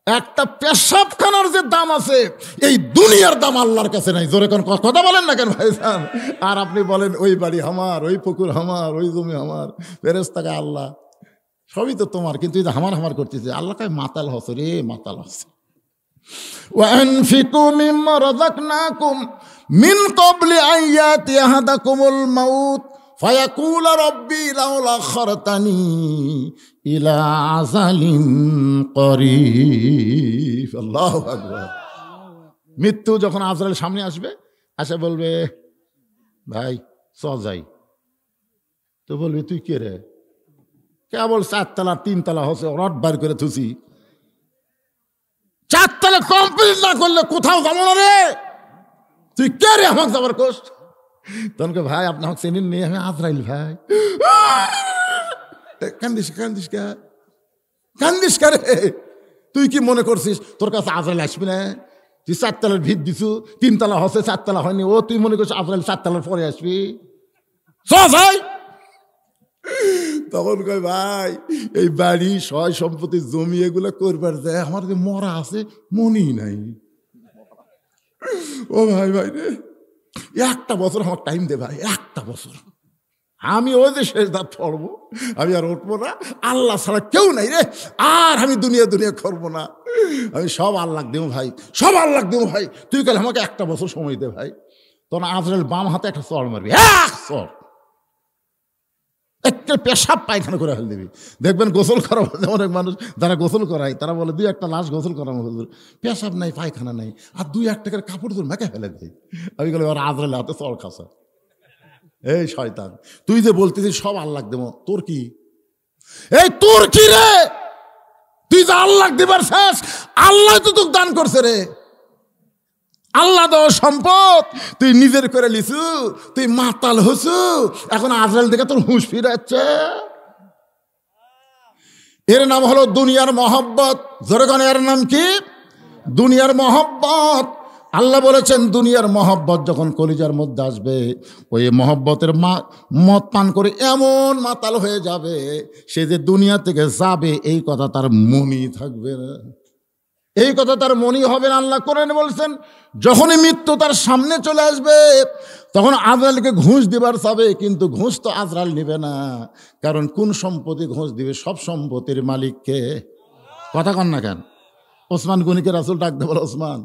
একটা পেশাবখানার যে দাম আছে এই দুনিয়ার দাম আল্লাহর কাছে নাই। জোরে কোন কথা বলেন না কেন ভাইজান? আর আপনি বলেন ওই বাড়ি আমার, ওই পুকুর আমার, ওই জমি আমার। ফেরেশতাকে আল্লাহ সবই তো তোমার, কিন্তু এই যে হামার হামার করতেছে। আল্লাহ কয় মাতাল হচ্ছে রে, মাতাল হচ্ছে। ওয়ানফিকু মিম্মা রাযাকনাকুম মিন ক্বাবলি আন ইয়াতিয়া আহাদাকুমুল মাউত ফায়াকুলা রাব্বি লাউলা আখারতানি ইলা আযালিন করিব। আল্লাহু আকবার। মৃত্যু যখন আজরাইল সামনে আসবে, আসে বলবে ভাই চল যাই, তো বলবে তুই কে রে? কেবল 4 তলা 3 তলা হচ্ছে রড বার করে থুসি, 4 তলা কমপ্লিট না করলে কোথাও যাবো না রে, তুই কে রে আমাকে যাবার কষ্ট? তখন ভাই আপনি আমাকে চেনেন নেই, আমি আজরাইল ভাই। কান্দিস কান্দিস কে, কান্দিস কে রে? তুই কি মনে করছিস তোর কাছে আজরাইল আসবি না? তুই 4 তলার ভিত দিছু, 3 তলা হচ্ছে 4 তলা হয়নি, ও তুই মনে করছিস আজরাইল 4 তলার পরে আসবি? ভাই তখন কয় ভাই এই বাড়ি সয় সম্পত্তি জমি এগুলো করবার যায়, আমার যে মরা আছে মনি নাই। ও ভাই ভাই রে, 1টা বছর আমার টাইম দে ভাই, 1টা বছর। আমি ওই যে শেষ দাঁত পড়বো, আমি আর উঠবো না, আল্লাহ ছাড়া কেউ নাই রে, আর আমি দুনিয়া দুনিয়া করবো না, আমি সব আল্লাহ দেবো ভাই, সব আল্লাহ দেবো ভাই। তুই কাল আমাকে 1টা বছর সময় দে ভাই। তখন আজরাইল বাম হাতে একটা চড় মারবি, এক চড়, একটা পেশাব পায়খানা করে ফেল দিবি। দেখবেন গোসল করা অনেক মানুষ যারা গোসল করায় তারা বলে 2-1টা লাশ গোসল করানো হুজুর, পেশাব নাই পায়খানা নাই, আর 2-1 টাকার কাপড় তোর মেখে ফেলে দেয়। আমি বলি ওর আজরাইল হাতে চড় খাসা। এই শয়তান, তুই যে বলতেছিস সব আল্লাহ দেব, তোর কি? এই তোর কি রে? তুই যে আল্লাহ দিবার শেষ, আল্লাহ তো তোকে দান করছে রে। আল্লাহ দেওয়া সম্পদ তুই নিজের করে লিছু, তুই মাতাল হসু, এখন আজরাইল দেখে তোর হুঁশ ফিরে যাচ্ছে। এর নাম হলো দুনিয়ার মহব্বত। জোরেগণ এর নাম কি? দুনিয়ার মহব্বত। আল্লাহ বলেছেন দুনিয়ার মহব্বত যখন কলিজার মধ্যে আসবে, ওই মহব্বতের মদ পান করে এমন মাতাল হয়ে যাবে, সে যে দুনিয়া থেকে যাবে এই কথা তার মনেই থাকবে না, এই কথা তার মনেই হবে না। আল্লাহ কোরআনে বলছেন যখনই মৃত্যু তার সামনে চলে আসবে তখন আজরাইলকে ঘুষ দিবার চাবে, কিন্তু ঘুষ তো আজরাইল নেবে না, কারণ কোন সম্পত্তি ঘুষ দিবে? সব সম্পত্তির মালিককে। কথা কন না কেন? ওসমান গনিকে রাসূল ডাকতে বলে, ওসমান,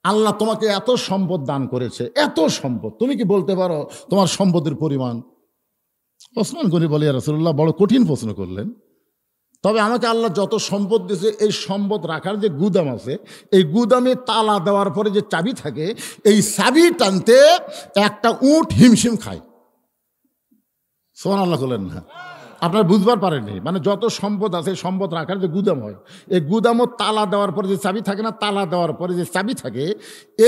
আল্লাহ তোমাকে এত সম্পদ দান করেছে, এত সম্পদ, তুমি কি বলতে পারো তোমার সম্পদের পরিমাণ? ওসমান গনি বলে, ইয়া রাসূলুল্লাহ, বড় কঠিন প্রশ্ন করলেন। তবে আমাকে আল্লাহ যত সম্পদ দিয়েছে, এই সম্পদ রাখার যে গুদাম আছে, এই গুদামে তালা দেওয়ার পরে যে চাবি থাকে, এই চাবি টানতে একটা উট হিমশিম খায়। সুবহানাল্লাহ বলেন না? আপনারা বুঝবার পারেননি, মানে যত সম্পদ আছে, সম্পদ রাখার যে গুদাম হয়, এই গুদামও তালা দেওয়ার পরে যে চাবি থাকে না, তালা দেওয়ার পরে যে চাবি থাকে,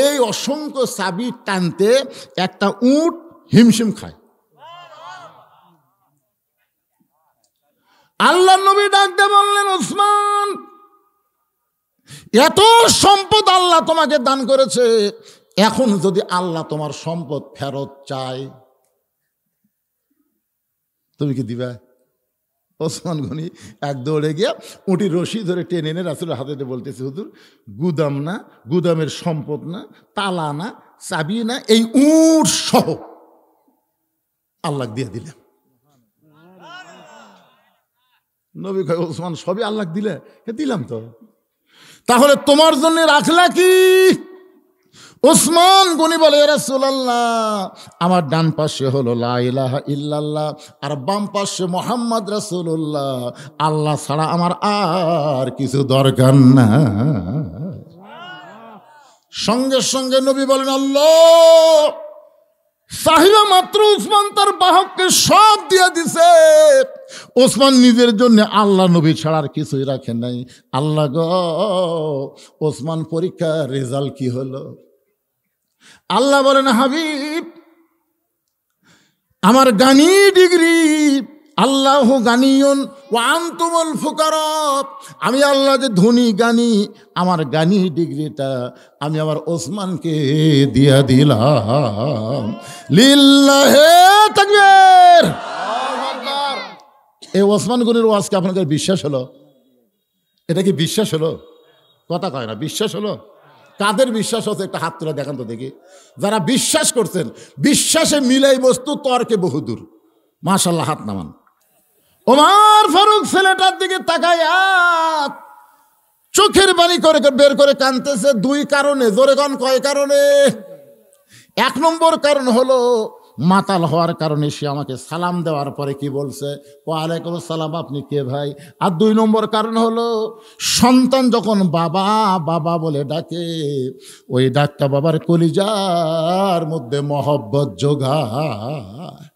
এই অসংখ্য চাবি টানতে একটা উট হিমশিম খায়। আল্লাহ নবী ডাকতে বললেন, ওসমান, এত সম্পদ আল্লাহ তোমাকে দান করেছে, এখন যদি আল্লাহ তোমার সম্পদ ফেরত চায়, তুমি কি দিবা? ওসমান গনি এক দৌড়ে গিয়ে উটির রশি ধরে টেনে এনে রাসূলের হাতে বলতেছে, হুজুর, গুদাম না, গুদামের সম্পদ না, তালা না, চাবি না, এই উট সহ আল্লাহ দিয়ে দিলেন। নবী কয়, ওসমান, সবই আল্লাহ দিলে? দিলাম তো। তাহলে তোমার জন্য রাখলা কি? ওসমান গনি বলে, ইয়া রাসূলুল্লাহ, আমার ডান পাশে হলো লা ইলাহা ইল্লাল্লাহ, আর বাম পাশে মুহাম্মদ রাসূলুল্লাহ। আল্লাহ ছাড়া আমার আর কিছু দরকার না। সঙ্গে সঙ্গে নবী বলেন, আল্লাহ। সাহিবা মাত্র ওসমান তার বাহককে সব দিয়ে দিছে। ওসমান নিজের জন্য আল্লাহ নবী ছাড়ার কিছুই রাখেন নাই। আল্লাহ গো, ওসমান পরীক্ষার রেজাল্ট কি হলো? আল্লাহ বলেন, হাবিব, আমার গানি ডিগ্রি, আল্লাহু গানিয়ুন ওয়া আনতুমুল ফুকারা, আমি আল্লাহ যে ধনী গানি, আমার গানি ডিগ্রিটা আমি আমার ওসমানকে দিয়া দিলাম। লিল্লাহে তাকবীর। এই ওসমান গনির ওয়াজকে আপনাদের বিশ্বাস হলো? এটা কি বিশ্বাস হলো? কথা কয় না, বিশ্বাস হলো? কাদের বিশ্বাস হচ্ছে একটা হাত তুলে দেখান তো দেখি। যারা বিশ্বাস করছেন, বিশ্বাসে মিলাই বস্তু, তর্কে বহুদূর। মাশাআল্লাহ, হাত নামান। ওমর ফারুক ছেলেটার দিকে তাকায় চোখের পানি করে বের করে কাঁদতেছে। দুই কারণে। জোরে কোন, কয় কারণে? এক নম্বর কারণ হলো মাতাল হওয়ার কারণে সে আমাকে সালাম দেওয়ার পরে কি বলছে, ওয়ালাইকুম আসসালাম, আপনি কে ভাই? আর দুই নম্বর কারণ হলো সন্তান যখন বাবা বাবা বলে ডাকে, ওই ডাকটা বাবার কলিজার মধ্যে মহব্বত যোগায়।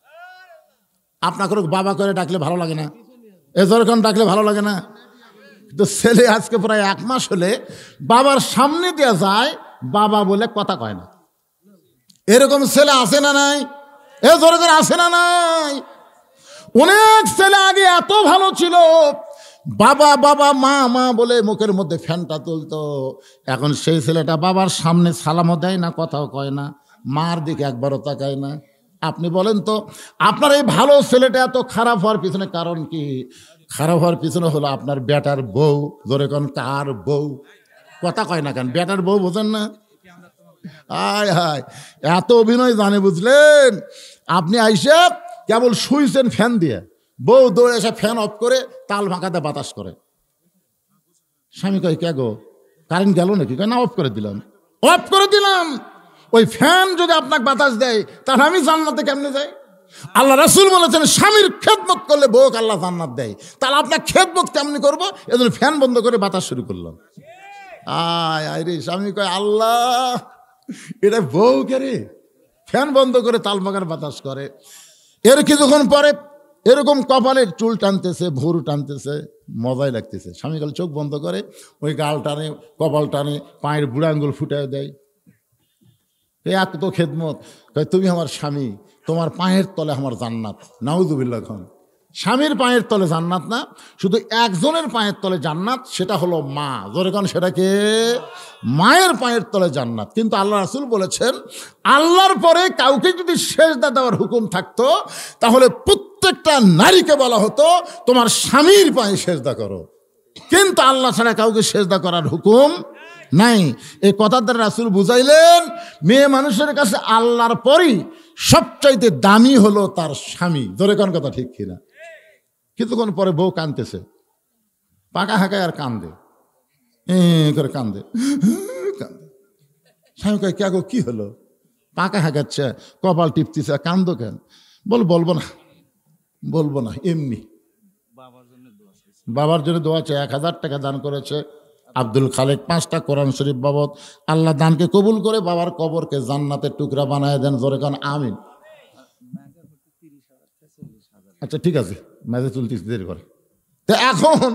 আপনাকে বাবা করে ডাকলে ভালো লাগে না? এজরখান ডাকলে ভালো লাগে না? তো ছেলে আজকে প্রায় 1 মাস হলে বাবার সামনে দেওয়া যায়, বাবা বলে কথা কয় না। এরকম ছেলে আছে না নাই? এজরখান আছে না নাই? অনেক ছেলে আগে এত ভালো ছিল, বাবা বাবা মা মা বলে মুখের মধ্যে ফ্যানটা তুলতো। এখন সেই ছেলেটা বাবার সামনে সালামও দেয় না, কথাও কয় না, মার দিকে একবারও তাকায় না। আপনি বলেন তো, আপনার এই ভালো ছেলেটা এত খারাপ হওয়ার পিছনে কারণ কি? খারাপ হওয়ার পিছনে হলো আপনার বেটার বউ। জোরে কোন, কার বউ? কথা কয় না কেন? বেটার বউ বোঝেন না? আয় হায়, এত অভিনয় জানে, বুঝলেন? আপনি আইসে কেবল শুইছেন ফ্যান দিয়ে, বউ দৌড়ে এসে ফ্যান অফ করে তাল ফাঁকাতে বাতাস করে। স্বামী কয়, কে গো, কারেন্ট গেল নাকি? না, অফ করে দিলাম। অফ করে দিলাম। ওই ফ্যান যদি আপনাকে বাতাস দেয়, তাহলে আমি জান্নাতে কেমনে যাই? আল্লাহ রাসূল বলেছেন, স্বামীর খেদমত করলে বউকে আল্লাহ জান্নাত দেয়। তাহলে আপনার খেদমত কেমনি করবো? এজন্য ফ্যান বন্ধ করে বাতাস শুরু করলাম। আয় আয় রে, স্বামী কয়, আল্লাহ, এটা বউ কে রে, ফ্যান বন্ধ করে তাল ফাঁকার বাতাস করে। এর কিছুক্ষণ পরে এরকম কপালের চুল টানতেছে, ভুরু টানতেছে, মজাই লাগতেছে। স্বামী কাল চোখ বন্ধ করে ওই গাল টানে, কপাল টানে, পায়ের বুড়া আঙ্গুল ফুটায় দেয়। এক তো খেদমত। তুমি আমার স্বামী, তোমার পায়ের তলে আমার জান্নাত। নাউযুবিল্লাহ। খান স্বামীর পায়ের তলে জান্নাত না, শুধু একজনের পায়ের তলে জান্নাত, সেটা হলো মা। জোরে কোন, সেটাকে? মায়ের পায়ের তলে জান্নাত। কিন্তু আল্লাহ রাসূল বলেছেন, আল্লাহর পরে কাউকে যদি সেজদা দেওয়ার হুকুম থাকতো, তাহলে প্রত্যেকটা নারীকে বলা হতো তোমার স্বামীর পায়ে সেজদা করো। কিন্তু আল্লাহ ছাড়া কাউকে সেজদা করার হুকুম নাই। এই কথার দ্বারা রাসূল বুঝাইলেন, মেয়ে মানুষের কাছে আল্লাহর পরই সবচাইতে দামি হলো তার স্বামী। জোরে কোন কথা ঠিক কিনা? কিছুক্ষণ পরে বউ কাঁদতেছে, পাকা হাঁকায় আর কান্দে। করে কান্দে কান্দে। স্বামী কয় কে গো, কি হলো? পাকা হাঁকাচ্ছে, কপাল টিপতেছে, কান্দো কেন? বলবো না, বলবো না, এমনি বাবার জন্য দোয়া চাই। 1000 টাকা দান করেছে আব্দুল খালেক, 5টা কোরআন শরীফ বাবদ। আল্লাহ দানকে কবুল করে বাবার কবরকে জান্নাতের টুকরা বানায় দেন, জোরে কান আমিন। আচ্ছা ঠিক আছে, মেজে চলতেছে, দেরি করে। তো এখন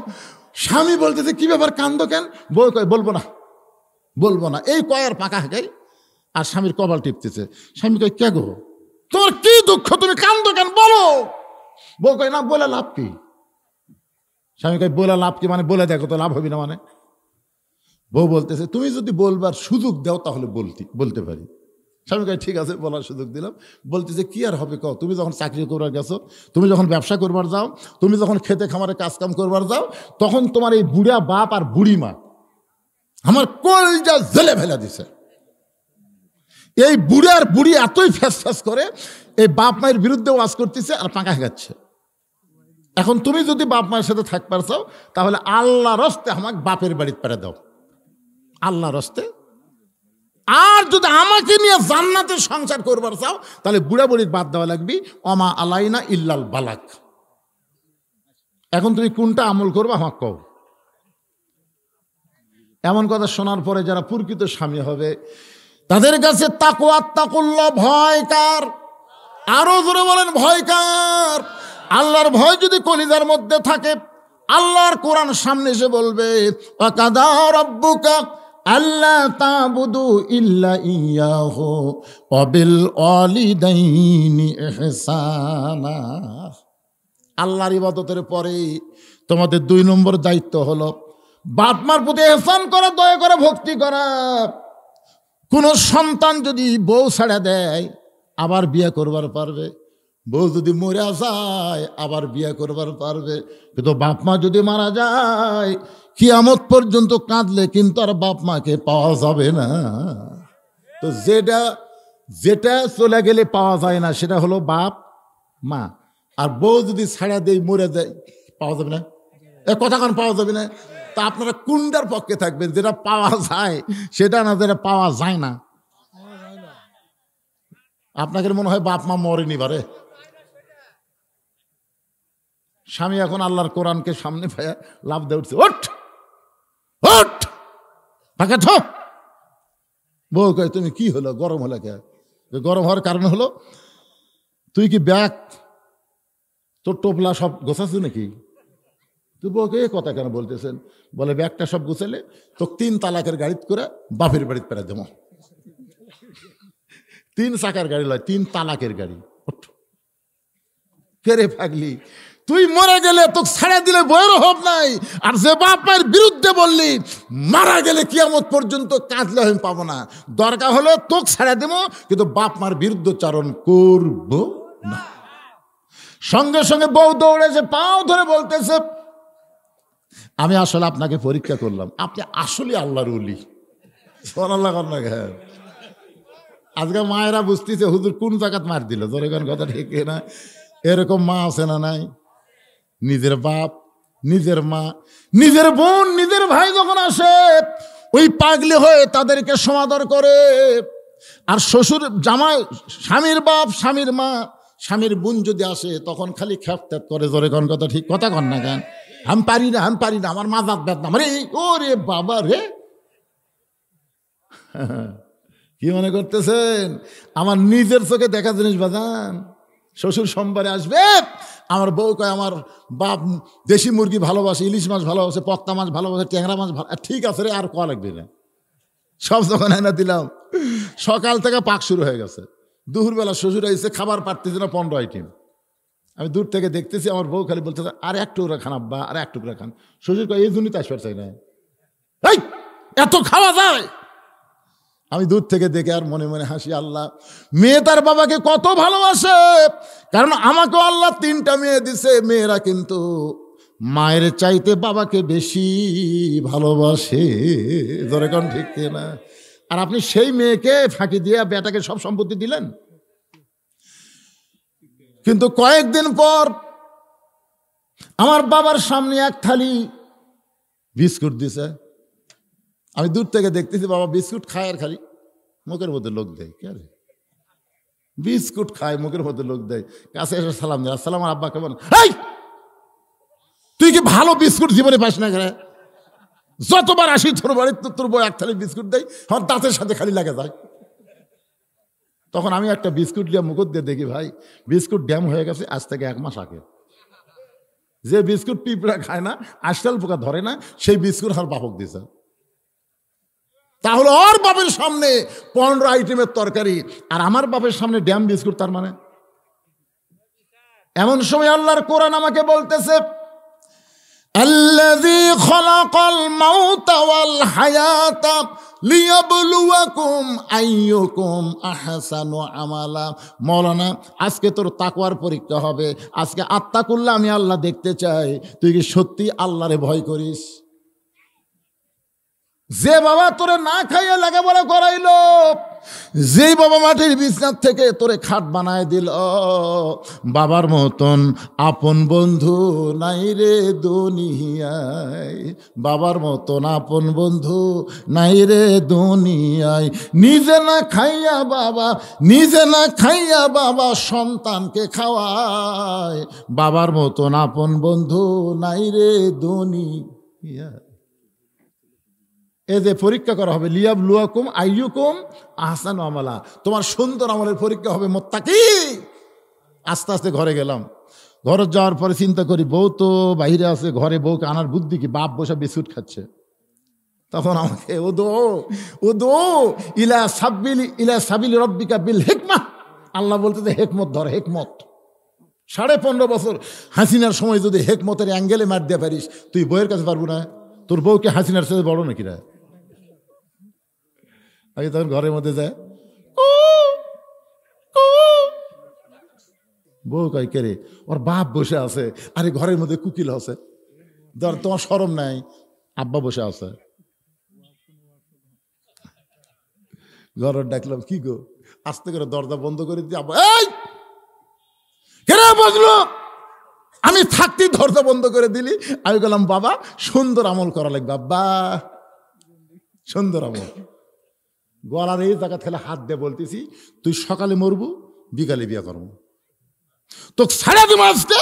স্বামী বলতেছে কি ব্যাপার, কান্দো কেন? বউ কয় বলবো না, বলবো না, এই কয়ার পাকা হাঁকাই। আর স্বামীর কপাল টিপতেছে। স্বামী কয় কে গো, তোমার কি দুঃখ, তুমি কান্দো কেন, বলো। বউ কয় না, বলে লাভ কি? স্বামী কয় বলে লাভ কি মানে? বলে দেখো তো লাভ হবে না মানে? বউ বলতেছে তুমি যদি বলবার সুযোগ দাও তাহলে বলতে পারি। স্বামী কয় ঠিক আছে, বলার সুযোগ দিলাম। বলতেছে কি আর হবে কও, তুমি যখন চাকরি করবার গেছো, তুমি যখন ব্যবসা করবার যাও, তুমি যখন খেতে খামারে কাজকাম করবার যাও, তখন তোমার এই বুড়া বাপ আর বুড়ি মা আমার কলজা জেলে ফেলে দিছে। এই বুড়া আর বুড়ি এতই ফ্যাস ফ্যাস করে, এই বাপ মায়ের বিরুদ্ধে ওয়াজ করতেছে আর পাকা খাচ্ছে। এখন তুমি যদি বাপ মায়ের সাথে থাকবার চাও তাহলে আল্লাহ রস্তে আমাকে বাপের বাড়িতে পেরে দাও, আল্লাহ রস্তে। আর যদি আমাকে নিয়ে জান্নাতে সংসার করবার চাও তাহলে বুড়া বুড়ির বাদ দেওয়া লাগবে, অমা আলাইনা ইল্লাল বালাক। এখন তুমি কোনটা আমল করবে আমাকে কও। এমন কথা শোনার পরে যারা প্রকৃত স্বামী হবে তাদের কাছে তাকওয়া তাকুল্লাহ, ভয় কার? আরো জোরে বলেন ভয় কার? আল্লাহর ভয় যদি কলিজার মধ্যে থাকে, আল্লাহর কোরআন সামনে এসে বলবে ওয়াকাদা রাব্বুকা আল্লা তা'বুদু ইল্লা ইয়াহু ওয়া বিল ওয়ালিদাইনি ইহসানা। আল্লাহর ইবাদতের পরে তোমাদের 2 নম্বর দায়িত্ব হলো বাপ মার প্রতি ইহসান করা, দয়া করে ভক্তি করা। কোন সন্তান যদি বউ ছাড়া দেয় আবার বিয়ে করবার পারবে, বউ যদি মরে যায় আবার বিয়ে করবার পারবে। কিন্তু বাপ মা যদি মারা যায় কিয়ামত পর্যন্ত কাঁদলে কিন্তু আর বাপ মাকে পাওয়া যাবে না। তো যেটা চলে গেলে পাওয়া যায় না সেটা হলো বাপ মা। আর বউ যদি ছাড়া দেয় মরে যায় পাওয়া যাবে না, এ কথা কান পাওয়া যাবে না। তা আপনারা কোনটার পক্ষে থাকবেন, যেটা পাওয়া যায় সেটা না যেটা পাওয়া যায় না? আপনাদের মনে হয় বাপ মা মরেনি বারে? স্বামী এখন আল্লাহর কোরআনকে সামনে পায় লাভ দিয়ে উঠছে, ওঠ ওঠ পাকা থ। বউ কয় তুমি কি হলো, গরম হলো কে? গরম হওয়ার কারণ হলো তুই কি ব্যাগ তোর টোপলা সব গোছাচ্ছ নাকি? তুই বউকে এ কথা কেন বলতেছেন? বলে ব্যাগটা সব গুছালে তো 3 তালাকের গাড়িতে করে বাপের বাড়িতে পেরে দেবো। 3 চাকার গাড়ি লয়, 3 তালাকের গাড়ি। কেরে পাগলি, তুই মরে গেলে তোকে ছেড়ে দিলে বইয়ের অভাব নাই। আর যে বাপ মায়ের বিরুদ্ধে বললি মারা গেলে কিয়ামত পর্যন্ত কাঁদলে আমি পাবো না, দরকার হলে তোকে ছেড়ে দেবো কিন্তু বাপ মার বিরুদ্ধচারণ করব না। সঙ্গে সঙ্গে বউ দৌড়েছে, পাও ধরে বলতেছে আমি আসলে আপনাকে পরীক্ষা করলাম, আপনি আসলে আল্লাহর ওলি। সুবহানাল্লাহ। আজকে মায়েরা বুঝতেছে হুজুর কোন জায়গাত মার দিল, জোরে কথা ঠিক না? এরকম মা আছে না নাই? নিজের বাপ, নিজের মা, নিজের বোন, নিজের ভাই যখন আসে ওই পাগলি হয়ে তাদেরকে সমাদর করে। আর শ্বশুর জামাই, স্বামীর বাপ, স্বামীর মা, স্বামীর বোন যদি আসে তখন খালি খ্যাপ করে, জোরে কোন কথা ঠিক কথা কন না কেন? আমি পারি না, আমি পারি না, আমার মাজাত বেদনা, আরে ও রে বাবা রে। কি মনে করতেছেন আমার নিজের চোখে দেখা জিনিস বাজান? শ্বশুর সোমবারে আসবে, আমার বউ কয় আমার বাপ দেশি মুরগি ভালোবাসে, ইলিশ মাছ ভালোবাসে, পক্তা মাছ ভালোবাসে, ট্যাংরা মাছ ভালো। ঠিক আছে রে, আর কোয়া লাগবে না, সব যখন এনে দিলাম। সকাল থেকে পাক শুরু হয়ে গেছে, দুপুরবেলা শ্বশুর এসে খাবার পারতেছে না 15 আইটেম। আমি দূর থেকে দেখতেছি, আমার বউ খালি বলতেছে আর এক টুকরা খান আব্বা, আর এক টুকরা খান। শ্বশুর কয় এই জন্যই তো আসবার চাই না, এই এত খাওয়া যায়। আমি দূর থেকে দেখে আর মনে মনে হাসি, আল্লাহ মেয়ে তার বাবাকে কত ভালোবাসে। কারণ আমাকে আল্লাহ 3টা মেয়ে দিছে, মেয়েরা কিন্তু মায়ের চাইতে বাবাকে বেশি ভালোবাসে, ধরে কোন ঠিক না? আর আপনি সেই মেয়েকে ফাঁকি দিয়ে বেটাকে সব সম্পত্তি দিলেন। কিন্তু কয়েকদিন পর আমার বাবার সামনে এক থালি বিস্কুট দিছে, আমি দূর থেকে দেখতেছি বাবা বিস্কুট খায় আর খালি মুখের মধ্যে লোক দেয়। কে রে? বিস্কুট খায় মুখের মধ্যে লোক দেয়। কাছে এসে সালাম দেয়, আসসালাম আব্বা কেমন? এই তুই কি ভালো বিস্কুট জীবনে পাস না? করে যতবার আসি তোর বাড়ি তোর বউ এক থালি বিস্কুট দেয়, আমার দাঁতের সাথে খালি লাগে যায়। তখন আমি একটা বিস্কুট নিয়ে মুখ দিয়ে দেখি ভাই বিস্কুট ড্যাম হয়ে গেছে আজ থেকে 1 মাস আগে। যে বিস্কুট পিঁপড়া খায় না, আশটাল পোকা ধরে না, সেই বিস্কুট আর বাপক দিয়েছে। তাহলে ওর বাপের সামনে 15 আইটেমের তরকারি আর আমার বাপের সামনে ড্যাম বিস্কুট। তার মানে এমন সময় আল্লাহর কোরআন আমাকে বলতেছে, আল্লাযী খালাকাল মাউতা ওয়াল হায়াতা লিয়াবলুয়াকুম আইয়ুকুম আহসানু আমালা। মওলানা আজকে তোর তাকওয়ার পরীক্ষা হবে। আজকে আত্তাকুল্লাহ আমি আল্লাহ দেখতে চাই তুই কি সত্যি আল্লাহরে ভয় করিস? যে বাবা তোরে না খাইয়ে লেখাপড়া করাইলো, যেই বাবা মাটির বিছনার থেকে তোরে খাট বানায় দিল, বাবার মতন আপন বন্ধু নাই রে দুনিয়ায়। বাবার মতন আপন বন্ধু নাই রে দুনিয়ায়। নিজে না খাইয়া বাবা সন্তানকে খাওয়ায়। বাবার মতন আপন বন্ধু নাই রে দুনিয়ায়। এই যে পরীক্ষা করা হবে, লিয়াবলুয়াকুম আইয়ুকুম আহসানু আমালা, তোমার সুন্দর আমলের পরীক্ষা হবে মুত্তাকি। আস্তে আস্তে ঘরে গেলাম। ঘরে যাওয়ার পরে চিন্তা করি বউ তো বাইরে আছে, ঘরে বউকে আনার বুদ্ধি কি? বাপ বসে বিস্কুট খাচ্ছে। তখন আমাকে ও দো ইলা সাবিলি রব্বিকা বিল হিকমাহ, আল্লাহ বলতে হেকমত ধর, হেকমত। 15.5 বছর হাসিনার সময় যদি হেকমতের অ্যাঙ্গেলে মার দিয়ে পারিস, তুই বউয়ের কাছে পারবো না? তোর বউকে হাসিনার সাথে বড় নাকি রা? আগে তখন ঘরের মধ্যে যায়, বউ কয় কে রে? ওর বাপ বসে আছে। আরে ঘরের মধ্যে কুকিল আছে, ধর তোমার শরম নাই, আব্বা বসে আছে। ঘরের ডাকলাম, কি গো? আস্তে করে দরজা বন্ধ করে দিয়ে আব্বা, এই কেন বসলো? আমি থাকতে দরজা বন্ধ করে দিলি। আমি বললাম বাবা সুন্দর আমল করা লাগবে, আব্বা সুন্দর আমল। গলার এই জায়গা খেলে হাত দিয়ে বলতেছি, তুই সকালে মরবু, বিকালে বিয়ে করবো, তো সারা দিন আজকে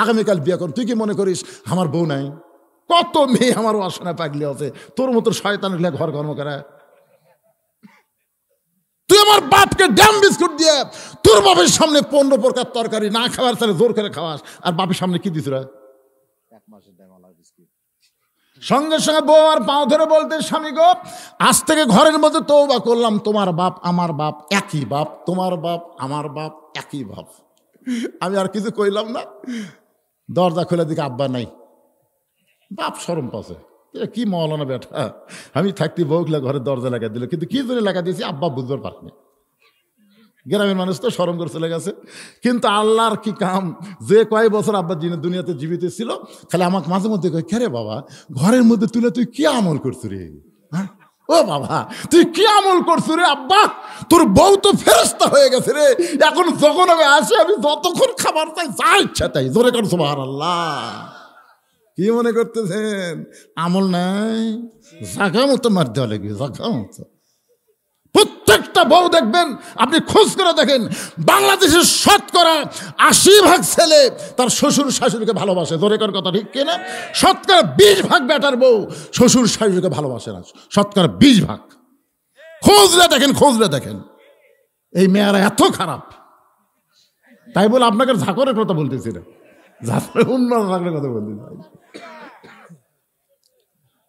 আগামীকাল বিয়ে কর। তুই কি মনে করিস আমার বউ নাই? কত মেয়ে আমার অসনা পাগলি আছে, তোর মতো শয়তান ঘর কর্ম করে। তুই আমার বাপকে ড্যাম বিস্কুট দিয়ে তোর বাপের সামনে 15 প্রকার তরকারি না খাওয়ার তাহলে জোর করে খাওয়াস, আর বাপের সামনে কি দিস? 1 মাসের ড্যামালা বিস্কুট। সঙ্গে সঙ্গে বউ আর পাও ধরে বলতে, স্বামী গো আজ থেকে ঘরের মধ্যে তওবা করলাম, তোমার বাপ আমার বাপ একই বাপ, তোমার বাপ আমার বাপ একই বাপ। আমি আর কিছু কইলাম না। দরজা খুলে দিকে আব্বা নাই। বাপ শরম পাচ্ছে, কি মওলানা বেটা। আমি থাকতে বউগুলা ঘরের দরজা লাগা দিল, কিন্তু কি জন্য লাগা দিয়েছি আব্বা বুঝবার পারেনি। গ্রামের মানুষ তো শরম করে চলে গেছে। কিন্তু আল্লাহর কি কাম, যে কয়েক বছর আব্বা দুনিয়াতে জীবিত ছিল, খালি আমাকে মাঝে মধ্যে কয়, কে রে বাবা ঘরের মধ্যে তুলে তুই কি আমল করছো রে? হ্যাঁ ও বাবা তুই কি আমল করছো রে? আব্বা তোর বউ তো ফেরেশতা হয়ে গেছে রে, এখন যখন আমি আসি আমি যতক্ষণ খাবার চাই যা ইচ্ছা তাই। জোরে কর সুবহানাল্লাহ। কি মনে করতেছেন আমল নাই? জাগা মতো মার দেওয়া লাগবে, জাগা মতো। প্রত্যেকটা বউ দেখবেন, আপনি খোঁজ করে দেখেন, বাংলাদেশের 80% ছেলে তার শ্বশুর শাশুড়িকে ভালোবাসে। জোরে কর কথা ঠিক কিনা? 20% বেটার বউ শ্বশুর শাশুড়িকে ভালোবাসে না, 20%। খোঁজলে দেখেন এই মেয়েরা এত খারাপ। তাই বলে আপনাকে ঝাঁকরের কথা বলতেছি না, ঝাঁকরের উন্নয়ন কথা বলতেছি।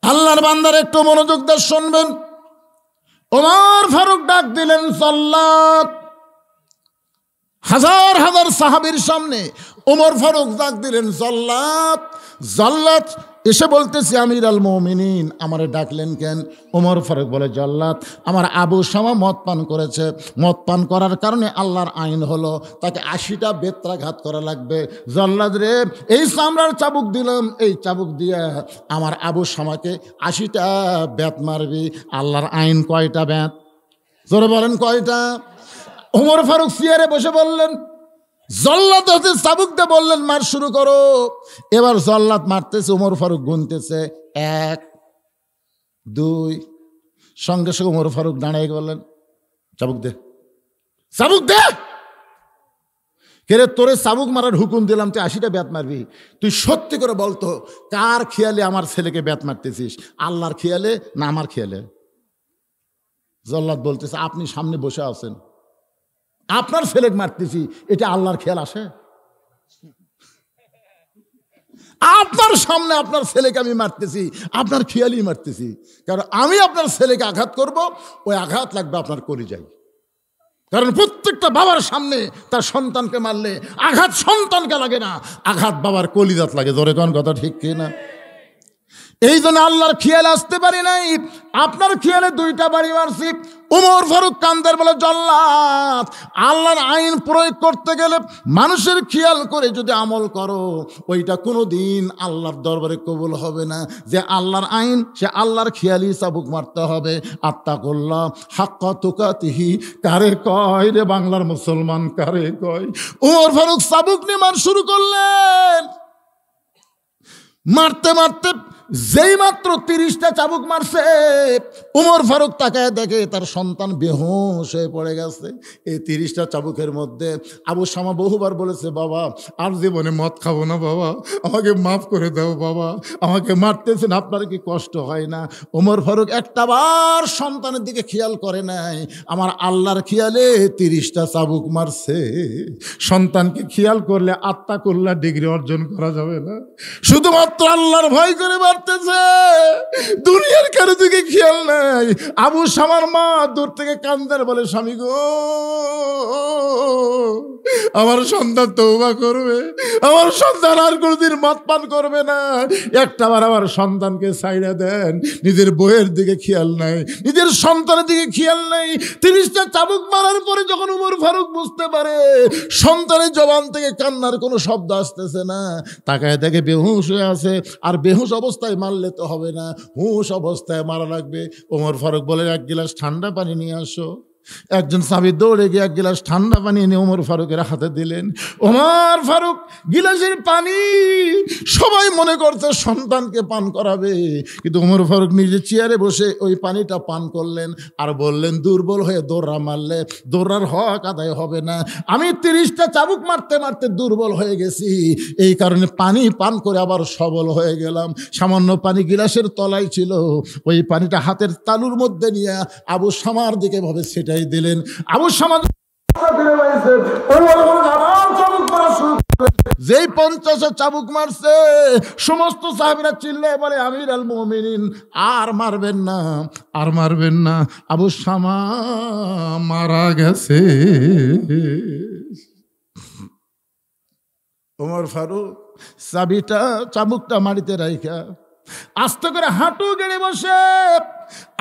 আল্লাহর বান্দার একটু মনোযোগ দিয়ে শুনবেন। ওমর ফারুক ডাক দিলেন জাল্লাত। হাজার হাজার সাহাবীর সামনে ওমর ফারুক ডাক দিলেন জাল্লাত। জাল্লাত এসে বলতেছে, আমির আল মুমিনিন আমারে ডাকলেন কেন? ওমর ফারুক বলে, জাল্লাত আমার আবু শামা মদ পান করেছে, মদ পান করার কারণে আল্লাহর আইন হলো তাকে 80টা বেত্রাঘাত করা লাগবে। জাল্লাত রে এই চামড়ার চাবুক দিলাম, এই চাবুক দিয়ে আমার আবু শামাকে 80টা বেত মারবি। আল্লাহর আইন কয়টা বেত? জোরে বলেন কয়টা? ওমর ফারুক চেয়ারে বসে বললেন, জল্লাদ হতে চাবুক দিয়ে বললেন মার শুরু করো। এবার জল্লাদ মারতেছে, ওমর ফারুক গুনতেছে 1 2 সঙ্গে সঙ্গে ওমর ফারুক দাঁড়ায় বললেন, চাবুক দে, চাবুক দে। কেরে তোরে চাবুক মারার হুকুম দিলাম, তুই 80টা ব্যাত মারবি। তুই সত্যি করে বলতো, কার খেয়ালে আমার ছেলেকে ব্যাত মারতেছিস, আল্লাহর খেয়ালে না আমার খেয়ালে? জল্লাদ বলতেছে, আপনি সামনে বসে আছেন, আপনার ছেলেকে মারতেছি, এটা আল্লাহর খেয়াল আসে? আপনার সামনে আপনার ছেলেকে আমি মারতেছি, আপনার খেয়ালই মারতেছি। কারণ আমি আপনার ছেলেকে আঘাত করব, ওই আঘাত লাগবে আপনার কলিজায়। কারণ প্রত্যেকটা বাবার সামনে তার সন্তানকে মারলে আঘাত সন্তানকে লাগে না, আঘাত বাবার কলিজাত লাগে। জোরে কোন কথা ঠিক কিনা? এই জন্য আল্লাহর খেয়াল আসতে পারি নাই, আপনার খেয়ালে 2টা বাড়ি মারছি। ওমর ফারুক কান্দের বলে, জল্লাদ, আল্লাহর আইন প্রয়োগ করতে গেলে মানুষের খেয়াল করে যদি আমল করো, ওইটা কোনো দিন আল্লাহর দরবারে কবুল হবে না। যে আল্লাহর আইন, সে আল্লাহর খেয়ালই চাবুক মারতে হবে। আত্তাকুল্লাহ হাক্কা তুকাতিহি কারে কয় রে বাংলার মুসলমান, কারে কয়? ওমর ফারুক চাবুক নিয়ে মার শুরু করলেন। মারতে মারতে যেই মাত্র 30টা চাবুক মারছে, ওমর ফারুক তাকায় দেখে তার সন্তান বেহুশ হয়ে পড়ে গেছে। এই 30টা চাবুকের মধ্যে আবু শামা বহুবার বলেছে, বাবা আর জীবনে মদ খাবো না বাবা, আমাকে মাফ করে দাও বাবা, আমাকে মারতেছেন, আপনার কি কষ্ট হয় না? ওমর ফারুক একটাবার সন্তানের দিকে খেয়াল করে নাই, আমার আল্লাহর খেয়ালে 30টা চাবুক মারছে। সন্তানকে খেয়াল করলে আত্তাকুল্লাহ ডিগ্রি অর্জন করা যাবে না, শুধুমাত্র আল্লাহর ভয় করে মারতেছে, দুনিয়ার কারো দিকে খেয়াল নাই। আবু শামার মা দূর থেকে কান্দার বলে, স্বামী গো, আমার সন্তান তওবা করবে, আমার সন্তান আর কোনোদিন মদ পান করবে না। একটাবার আমার সন্তানকে ছাইড়া দেন। নিজের বইয়ের দিকে খেয়াল নাই, নিজের সন্তানের দিকে খেয়াল নাই। 30টা চাবুক মারার পরে যখন ওমর ফারুক বুঝতে পারে সন্তানের জবান থেকে কান্নার কোনো শব্দ আসতেছে না, তাকায় দেখে বেহুশ হয়ে আছে। আর বেহুশ অবস্থায় মারলে তো হবে না, হুঁশ অবস্থায় মারা লাগবে। ওমর ফারুক বলে, 1 গিলাস ঠান্ডা পানি নিয়ে আসো। একজন সাহাবী দৌড়ে গিয়ে 1 গিলাস ঠান্ডা পানি এনে ওমর ফারুকের হাতে দিলেন। ওমর ফারুক গিলাসের পানি, সবাই মনে করছে সন্তানকে পান করাবে, কিন্তু ওমর ফারুক নিজে চেয়ারে বসে ওই পানিটা পান করলেন। আর বললেন, দুর্বল হয়ে দৌড়া মারলে দৌড়ার হক আদায় হবে না। আমি 30টা চাবুক মারতে মারতে দুর্বল হয়ে গেছি, এই কারণে পানি পান করে আবার সবল হয়ে গেলাম। সামান্য পানি গিলাসের তলায় ছিল, ওই পানিটা হাতের তালুর মধ্যে নিয়ে আবু শামার দিকে ভাবে সেটাই দিলেন। আবু শামা যেই 50 চাবুক মারছে, সমস্ত সাহাবীরা চিল্লায় বলে, আমির আল মুমিনিন, আর মারবেন না, আর মারবেন না, আবু শামা মারা গেছে। ওমর ফারুক চাবুকটা মাটিতে রাইখা আস্তে করে হাঁটু গেড়ে বসে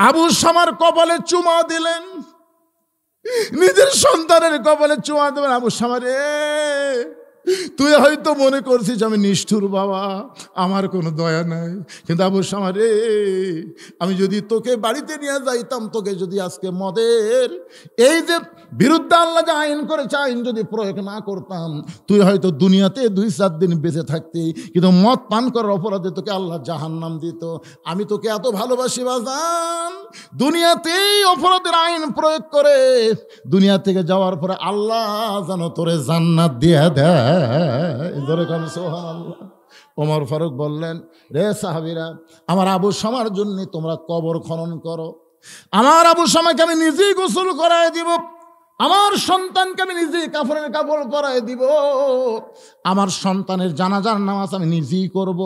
আবু শামার কপালে চুমা দিলেন। নিজের সন্তানের কপালে চুমা দেবেন। আবু শামা রে, তুই হয়তো মনে করছিস আমি নিষ্ঠুর বাবা, আমার কোনো দয়া নাই, কিন্তু আবু শামা রে, আমি যদি তোকে বাড়িতে নিয়ে যাইতাম, তোকে যদি আজকে মদের এই যে বিরুদ্ধে আল্লাহ যে আইন করেছে, আইন যদি প্রয়োগ না করতাম, তুই হয়তো দুনিয়াতে 2-4 দিন বেঁচে থাকতি, কিন্তু মদ পান করার অপরাধে তোকে আল্লাহ জাহান্নাম দিত। আমি তোকে এত ভালোবাসি বাজান, দুনিয়াতেই অপরাধের আইন প্রয়োগ করে দুনিয়া থেকে যাওয়ার পরে আল্লাহ যেন তোরে জান্নাত দিয়ে দেয়। সুবহানাল্লাহ। ওমর ফারুক বললেন, রে সাহাবীরা, আমার আবু শামার জন্য তোমরা কবর খনন করো। আমার আবু শামাকে আমি নিজেই গোসল করায় দিব, আমার সন্তানকে আমি নিজেই কাফনের কাপড় পরায় দিব, আমার সন্তানের জানাজার নামাজ আমি নিজেই করব,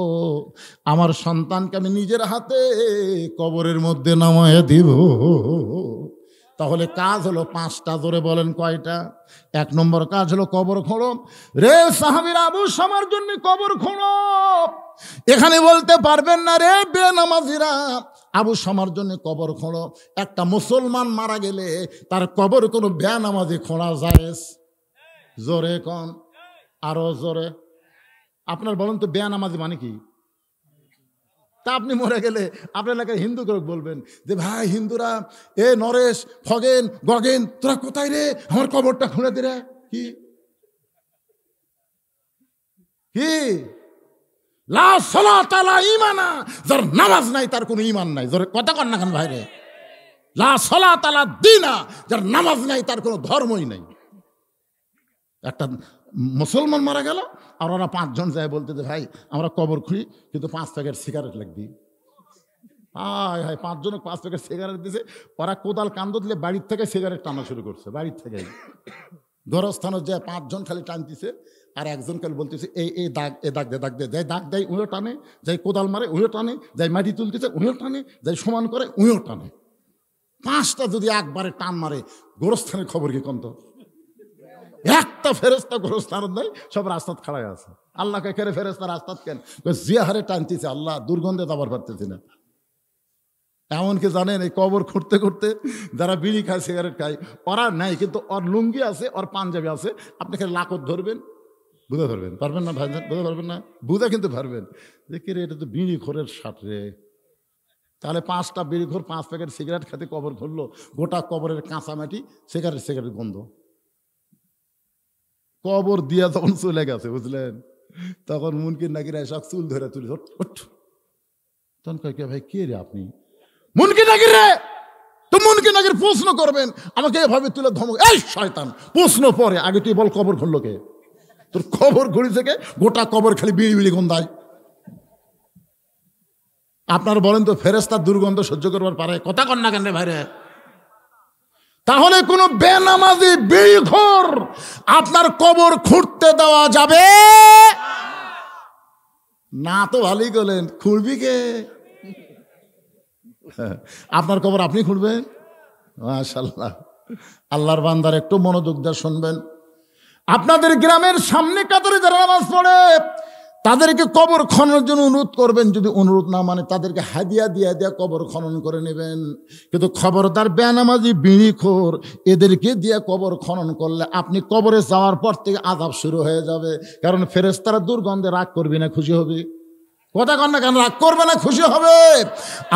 আমার সন্তানকে আমি নিজের হাতে কবরের মধ্যে নামায় দিব। তাহলে কাজ হলো 5টা। জোরে বলেন কয়টা? 1 নম্বর কাজ হলো কবর খোঁড়ো। রে সাহাবীরা, আবু শামার জন্য কবর খোঁড়ো। এখানে বলতে পারবেন না, রে বেনামাজিরা, আবু শামার জন্য কবর খোঁড়ো। একটা মুসলমান মারা গেলে তার কবর কোনো বেনামাজি খোঁড়া যায়? জোরে কোন, আরো জোরে। আপনার বলেন তো, বেনামাজি মানে কি? তা আপনি মরে গেলে আপনার এলাকায় হিন্দু করে বলবেন যে, ভাই হিন্দুরা, এ নরেশ, খগেন, গগেন, তোরা কোথায় রে, আমার কবরটা খুঁড়ে দে রে। কি কি লা সালাতা লা ঈমানা, যার নামাজ নাই তার কোনো ঈমান নাই। জোরে কথা কন না কেন ভাই রে? লা সালাতা লা দীনা, যার নামাজ নাই তার কোনো ধর্মই নাই। একটা মুসলমান মারা গেল আর ওরা 5 জন যায় বলতে যে ভাই আমরা কবর খুঁড়ি কিন্তু 5 প্যাকেট সিগারেট লাগবি। হায় হায়, 5 জনে 5 প্যাকেট সিগারেট দিছে। ওরা কোদাল কান্দ দিলে বাড়ির থেকে সিগারেট টানা শুরু করছে, বাড়ির থেকেই। গোরস্থানে যে 5 জন খালি টানতেছে আর একজন খালি বলতেছে এই দাগ, এ দাগ দে, দাগ দে। যাই দাগ দেয় উঁয়ো টানে, যাই কোদাল মারে উঁয়ো টানে, যাই মাটি তুলতেছে উঁয়ো টানে, যাই সমান করে উঁয়ো টানে। 5টা যদি একবারে টান মারে গোরস্থানের খবর কি কন্ত? একটা ফেরেস্তা গোরস্থান নাই, সব রাস্তাত খাড়ায় আছে। আল্লাহকে কেড়ে ফেরেস্তা রাস্তাত কেন? যে হারে টানতেছে আল্লাহ, দুর্গন্ধে দাবার পারতেছি না। এমনকি জানেন এই কবর খুঁড়তে খুঁড়তে যারা বিড়ি খায়, সিগারেট খায়, ওরা নাই কিন্তু ওর লুঙ্গি আছে, ওর পাঞ্জাবি আছে। আপনি খালি লাকত ধরবেন, বুঝে ধরবেন, পারবেন না ভাই? বুঝে পারবেন না, বুঝে কিন্তু পারবেন যে কে রে, এটা তো বিড়ি খোরের সাথ রে। তাহলে 5টা বিড়ি খোর 5 প্যাকেট সিগারেট খেতে কবর খুললো, গোটা কবরের কাঁচা মাটি, সিগারেট গন্ধ। কবর দিয়া তখন চলে গেছে, বুঝলেন? তখন মুনকির নাকিরা সব চুল ধরে তুলি, তখন কয় কে ভাই, কে রে আপনি? মুনকির নাকির রে। তো মুনকির নাকির প্রশ্ন করবেন আমাকে এভাবে তুলে ধমক, এই শয়তান প্রশ্ন পরে, আগে তুই বল কবর খুললো কে? তোর কবর ঘুরি থেকে গোটা কবর খালি বিড়ি বিড়ি গন্ধায়। আপনার বলেন তো ফেরেস্তার দুর্গন্ধ সহ্য করবার পারে? কথা কন না কেন রে ভাইরে? তাহলে কোন বেনামাজি বিড়িখোর আপনার কবর খুঁড়তে দেওয়া যাবে না। তো ভালোই করলেন, খুঁড়বি কে? আপনার কবর আপনি খুঁড়বেন? মাশাআল্লাহ। আল্লাহর বান্দার একটু মনোযোগ দিয়ে শুনবেন। আপনাদের গ্রামের সামনে কাতারে যারা নামাজ পড়ে তাদেরকে কবর খননের জন্য অনুরোধ করবেন। যদি অনুরোধ না মানে তাদেরকে হাদিয়া দিয়ে কবর খনন করে নেবেন। কিন্তু খবরদার বেনামাজি বিড়িখোর এদেরকে দিয়ে কবর খনন করলে আপনি কবরে যাওয়ার পর থেকে আযাব শুরু হয়ে যাবে। কারণ ফেরেশতারা দুর্গন্ধে রাগ করবে না খুশি হবে? কথা কন না কেন? রাগ করবে না খুশি হবে?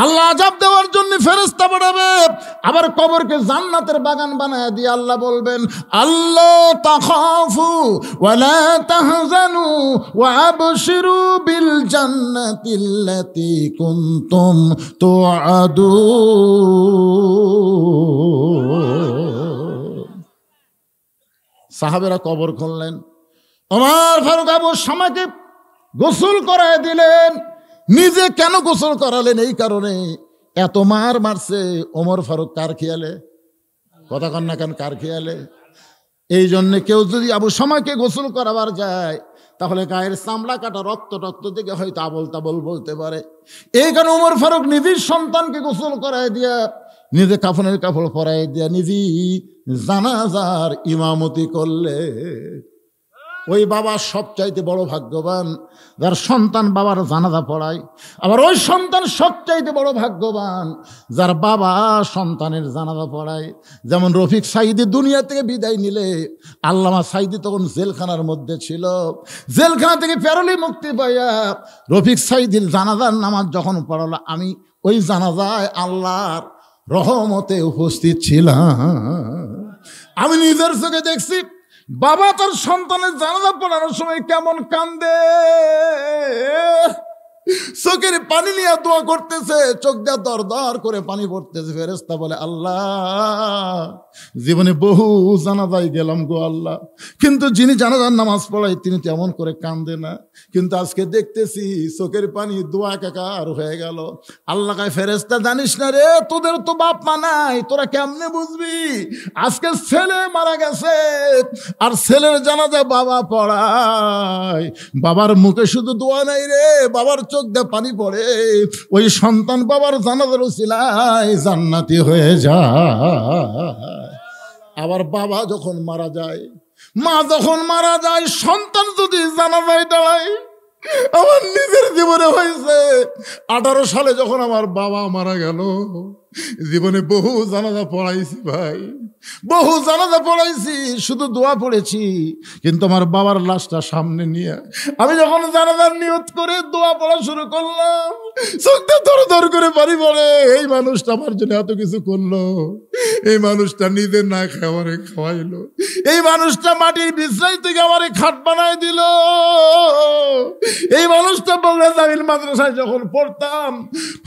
আল্লাহ আযাব দেওয়ার জন্য ফেরেশতা পাঠাবে। আবার কবরকে জান্নাতের বাগান বানায় দিয়ে আল্লাহ বলবেন, আল্লাহ তাখাফু ওয়া লা তাহজানু ওয়া আবশিরু বিল জান্নাতিল্লাতী কুনতুম তুআদুন। সাহাবেরা কবর খুললেন। ওমর ফারুক আবু শামাকে গোসল করায় দিলেন। নিজে কেন গোসল করালেন? এই কারণে এত মার মারছে ওমর ফারুক কার খেয়ালে? কথা কন না কেন? কার খেয়ালে? এই জন্য কেউ যদি আবু শামাকে গোসল করাবার যায় তাহলে গায়ের চামড়া কাটা, রক্ত টক্ত থেকে হয়তো আবল তাবল বলতে পারে। এই কারণে ওমর ফারুক নিজের সন্তানকে গোসল করায় দিয়া, নিজে কাফনের কাপড় পরায় দিয়া নিজেই জানাজার ইমামতি করলে। ওই বাবা সবচাইতে বড় ভাগ্যবান যার সন্তান বাবার জানাজা পড়ায়। আবার ওই সন্তান সবচাইতে বড় ভাগ্যবান যার বাবা সন্তানের জানাজা পড়ায়। যেমন রফিক সাইদি দুনিয়া থেকে বিদায় নিলে, আল্লামা সাইদি তখন জেলখানার মধ্যে ছিল। জেলখানা থেকে প্যারোলে মুক্তি পাইয়া রফিক সাইদির জানাজার নামাজ যখন পড়ালো, আমি ওই জানাজায় আল্লাহর রহমতে উপস্থিত ছিলাম। আমি নিজের চোখে দেখছি বাবা তার সন্তানের জানাজা পড়ানোর সময় কেমন কান্দে, চোখের পানি নিয়ে দোয়া করতেছে, চোখ দিয়ে দর দর করে পানি পড়তেছে। ফেরেশতা বলে, আল্লাহ জীবনে বহু জানাজায় গেলাম গো আল্লাহ, কিন্তু যিনি জানাজার নামাজ পড়ায় তিনি তেমন করে কান্দে না, কিন্তু আজকে দেখতেছি চোখের পানি দোয়া একাকার হয়ে গেল। আল্লাহ কয়, ফেরেশতা জানিস না রে, তোদের তো বাপ মা নাই, তোরা কেমনে বুঝবি? আজকে ছেলে মারা গেছে আর ছেলের জানাজা বাবা পড়ায়, বাবার মুখে শুধু দোয়া নাই রে, বাবার চোখ দিয়ে পানি পড়ে। ওই সন্তান বাবার জানাজার উসিলায় জান্নাতি হয়ে যায়। আবার বাবা যখন মারা যায়, মা যখন মারা যায়, সন্তান যদি জানাজায় দাঁড়ায়, আমার নিজের জীবনে হয়েছে 18 সালে যখন আমার বাবা মারা গেল, জীবনে বহু জানাজা পড়াইছি ভাই, বহু জানাজা পড়াইছি, শুধু দোয়া পড়েছি। কিন্তু আমার বাবার লাশটা সামনে নিয়ে আমি যখন জানাজার নিয়ত করে দোয়া পড়া শুরু করলাম, চোখটা ধর ধর করে পানি পড়ে। এই মানুষটা আমার জন্য এত কিছু করলো, এই মানুষটা নিজে না খেয়ে আমারে খাওয়াইলো, এই মানুষটা মাটির বিছানায় থেকে আমারে খাট বানায় দিল, এই মানুষটা বগুড়া জামিল মাদ্রাসায় যখন পড়তাম,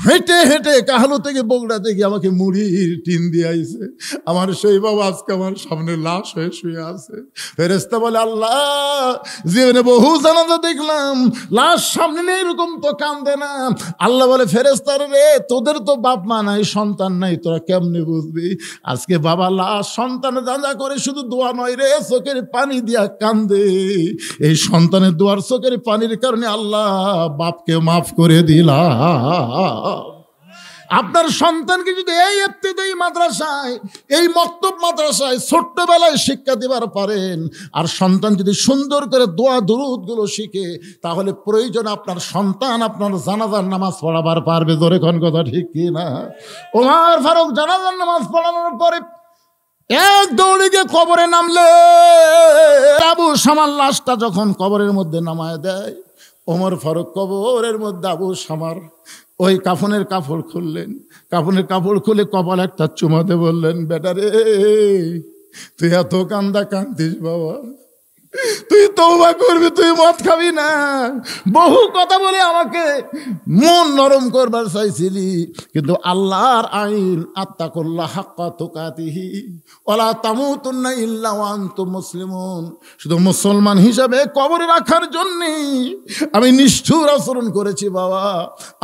হেঁটে হেঁটে কাহালু থেকে বগুড়াতে গিয়ে আমাকে মুড়ির টিন দিয়ে আইছে। আমার সেই বাবা আজকে আমার সামনে লাশ হয়ে শুয়ে আছে। ফেরেশতা বলে, আল্লাহ, জীবনে বহু জানাজা দেখলাম, লাশ সামনে নেই, এরকম তো কান্দে না। আল্লাহ বলে, ফেরেশতারা রে, তোদের তো বাপ মা নাই, সন্তান নাই, তোরা কেমনে বুঝবি? আজকে বাবা লাশ সন্তান জানাজা করে শুধু দোয়া নয় রে, চোখের পানি দিয়া কান্দে। এই সন্তানের দোয়ার চোখের পানির কারণে আল্লাহ বাপকে মাফ করে দিলা। আপনার সন্তানকে যদি এই ইবতিদায়ী মাদ্রাসায়, এই মক্তব মাদ্রাসায় ছোট্টবেলায় শিক্ষা দিবার পারেন, আর সন্তান যদি সুন্দর করে দোয়া দুরূদ গুলো শিখে, তাহলে প্রয়োজন আপনার সন্তান আপনার জানাজার নামাজ পড়াবার পারবে। জোরে কোন কথা ঠিক কি না? ওমর ফারুক জানাজার নামাজ পড়ানোর পরে এক দৌড়ে গিয়ে কবরে নামলে, আবু শামার লাশটা যখন কবরের মধ্যে নামায় দেয়, ওমর ফারুক কবরের মধ্যে আবু শামার ওই কাফনের কাপড় খুললেন। কাফনের কাপড় খুলে কপাল একটা চুমাতে বললেন, বেটা রে, তুই এত কান্দা কান্দিস বাবা, তুই তওবা করবি, তুই মদ খাবি না। বহু কথা বলে আমাকে মন নরম করবার চাইছিলি, কিন্তু আল্লাহর আইন, আত্তাকুল্লাহ হাক্কা তুকাতিহি ওয়ালা তামুতুন্না ইল্লা ওয়া আনতুম মুসলিমুন, শুধু মুসলমান হিসাবে কবরে রাখার জন্য আমি নিষ্ঠুর আচরণ করেছি বাবা,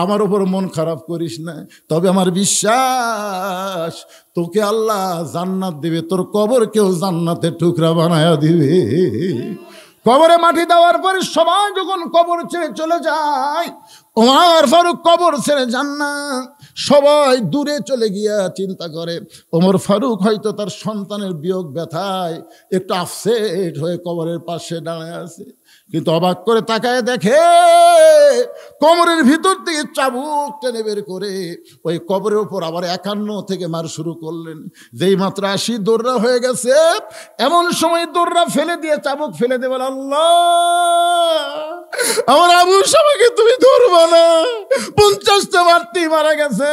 আমার উপর মন খারাপ করিস না। তবে আমার বিশ্বাস, তোকে আল্লাহ জান্নাত দিবে, তোর কবরকেও জান্নাতের টুকরা বানায়া দিবে। কবরে মাটি দেওয়ার পরে সবাই যখন কবর ছেড়ে চলে যায়, ওমর ফারুক কবর ছেড়ে যান না, সবাই দূরে চলে গিয়া চিন্তা করে, ওমর ফারুক হয়তো তার সন্তানের বিয়োগ ব্যথায় একটু আপসেট হয়ে কবরের পাশে দাঁড়ায় আছে। কিন্তু অবাক করে তাকায় দেখে, কবরের ভিতর থেকে চাবুক টেনে বের করে ওই কবরের উপর আবার 51 থেকে মার শুরু করলেন। যেই মাত্র 80 দৌড়া হয়ে গেছে, এমন সময় দৌড়া ফেলে দিয়ে চাবুক ফেলে দেবে, আল্লাহ, আমার আবু শামাকে তুমি ধরবা না, 50টা মারতেই মারা গেছে,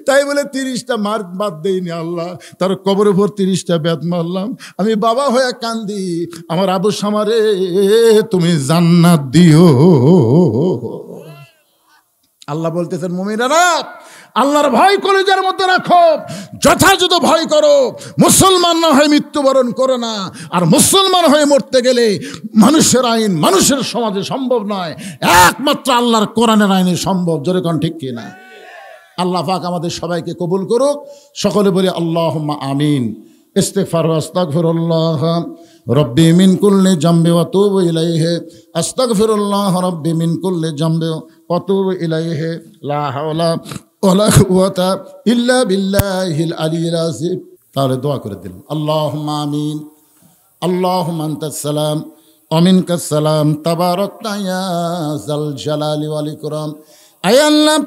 তাই বলে 30টা মার বাদ দেয়নি আল্লাহ, তার কবরের উপর 30টা বেত মারলাম। আমি বাবা হয়ে কান্দি, আমার আবু শামারে তুমি জান্নাত দিও। আল্লাহ বলতেছেন, মুমিনেরা, আল্লাহর ভয় কলিজার মধ্যে রাখো, যথাযথ ভয় করো, মুসলমান না হয়ে মৃত্যুবরণ করো না। আর মুসলমান হয়ে মরতে গেলে মানুষের আইন, মানুষের সমাজে সম্ভব নয়, একমাত্র আল্লাহর কোরআনের আইনে সম্ভব। জোরে কোন ঠিক কিনা? আল্লাহ পাক আমাদের সবাইকে কবুল করুক। সকলে বলি আল্লাহুম্মা আমিন। ইস্তিগফার ওয়া আস্তাগফিরুল্লাহ রব্বি মিন কুল্লি জামবি ওয়া তুবু ইলাইহি, আস্তাগফিরুল্লাহ রব্বি মিন কুল্লি জামবি ওয়া তুবু ইলাইহি, লা হাওলা ওয়ালা কুওয়াতা ইল্লা বিল্লাহিল আলিয়্যিল আযীম। তাহলে দোয়া করে দিন, আল্লাহুম্মা আমিন। আল্লাহুম্মা আনতাস সালাম ওয়া মিনকাস সালাম, তাবারাকতা ইয়া যাল জালালি ওয়াল ইকরাম। আয় আল্লাহ,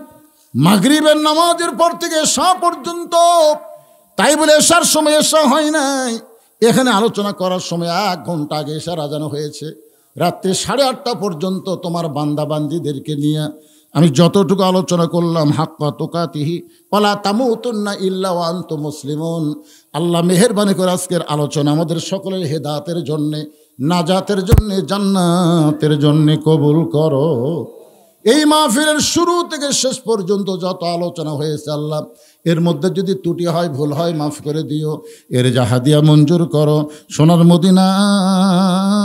মাগরিবের নামাজের পর থেকে এশা পর্যন্ত, তাই বলে এশার সময় এশা হয় নাই, এখানে আলোচনা করার সময় 1 ঘন্টা আগে এশার আজান হয়েছে। রাত্রে 8:30 পর্যন্ত তোমার বান্দা বান্দিদেরকে নিয়ে আমি যতটুকু আলোচনা করলাম, হাক্কা তুকাতিহি ওয়ালা তামুতুন্না ইল্লা ওয়া আনতুম মুসলিমুন। আল্লাহ মেহেরবানি করে আজকের আলোচনা আমাদের সকলের হেদায়েতের জন্যে, নাজাতের জন্যে, জান্নাতের জন্যে কবুল করো। এই মাহফিলের শুরু থেকে শেষ পর্যন্ত যত আলোচনা হয়েছে আল্লাহ, এর মধ্যে যদি ত্রুটি হয়, ভুল হয়, মাফ করে দিও। এর জাহাদিয়া মঞ্জুর করো। সোনার মদিনায়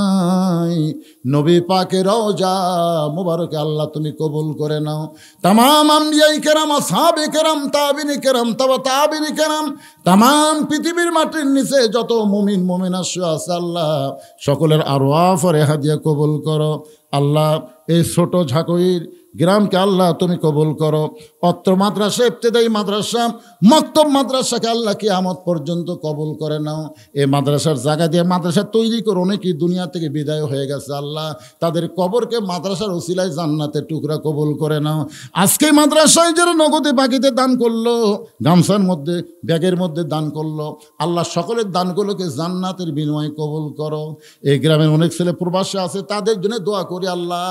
নবী পাকের রওজা মুবারকে আল্লাহ তুমি কবুল করে নাও। তামাম আম্বিয়ায়ে কেরাম, আসহাবে কেরাম, তাবিঈনে কেরাম, তাবিঈনে কেরাম, তামাম পৃথিবীর মাটির নিচে যত মুমিন মুমিনা আছে আল্লাহ, সকলের আরওয়াহ ফরে হাদিয়া কবুল করো। আল্লাহ, এই ছোট ঝাঁকুইর গ্রামকে আল্লাহ তুমি কবুল করো। অত্র মাদ্রাসা, ইবতিদায়ী মাদ্রাসা, মক্তব মাদ্রাসাকে আল্লাহ কিয়ামত পর্যন্ত কবুল করে নাও। এই মাদ্রাসার জায়গা দিয়ে মাদ্রাসা তৈরি করে অনেকেই দুনিয়া থেকে বিদায় হয়ে গেছে আল্লাহ, তাদের কবরকে মাদ্রাসার উসিলায় জান্নাতের টুকরা কবুল করে নাও। আজকে মাদ্রাসায় যারা নগদে বাকিতে দান করলো, গামছার মধ্যে, ব্যাগের মধ্যে দান করলো, আল্লাহ সকলের দানগুলোকে জান্নাতের বিনিময়ে কবুল করো। এই গ্রামের অনেক ছেলে প্রবাসী আছে, তাদের জন্য দোয়া করি আল্লাহ।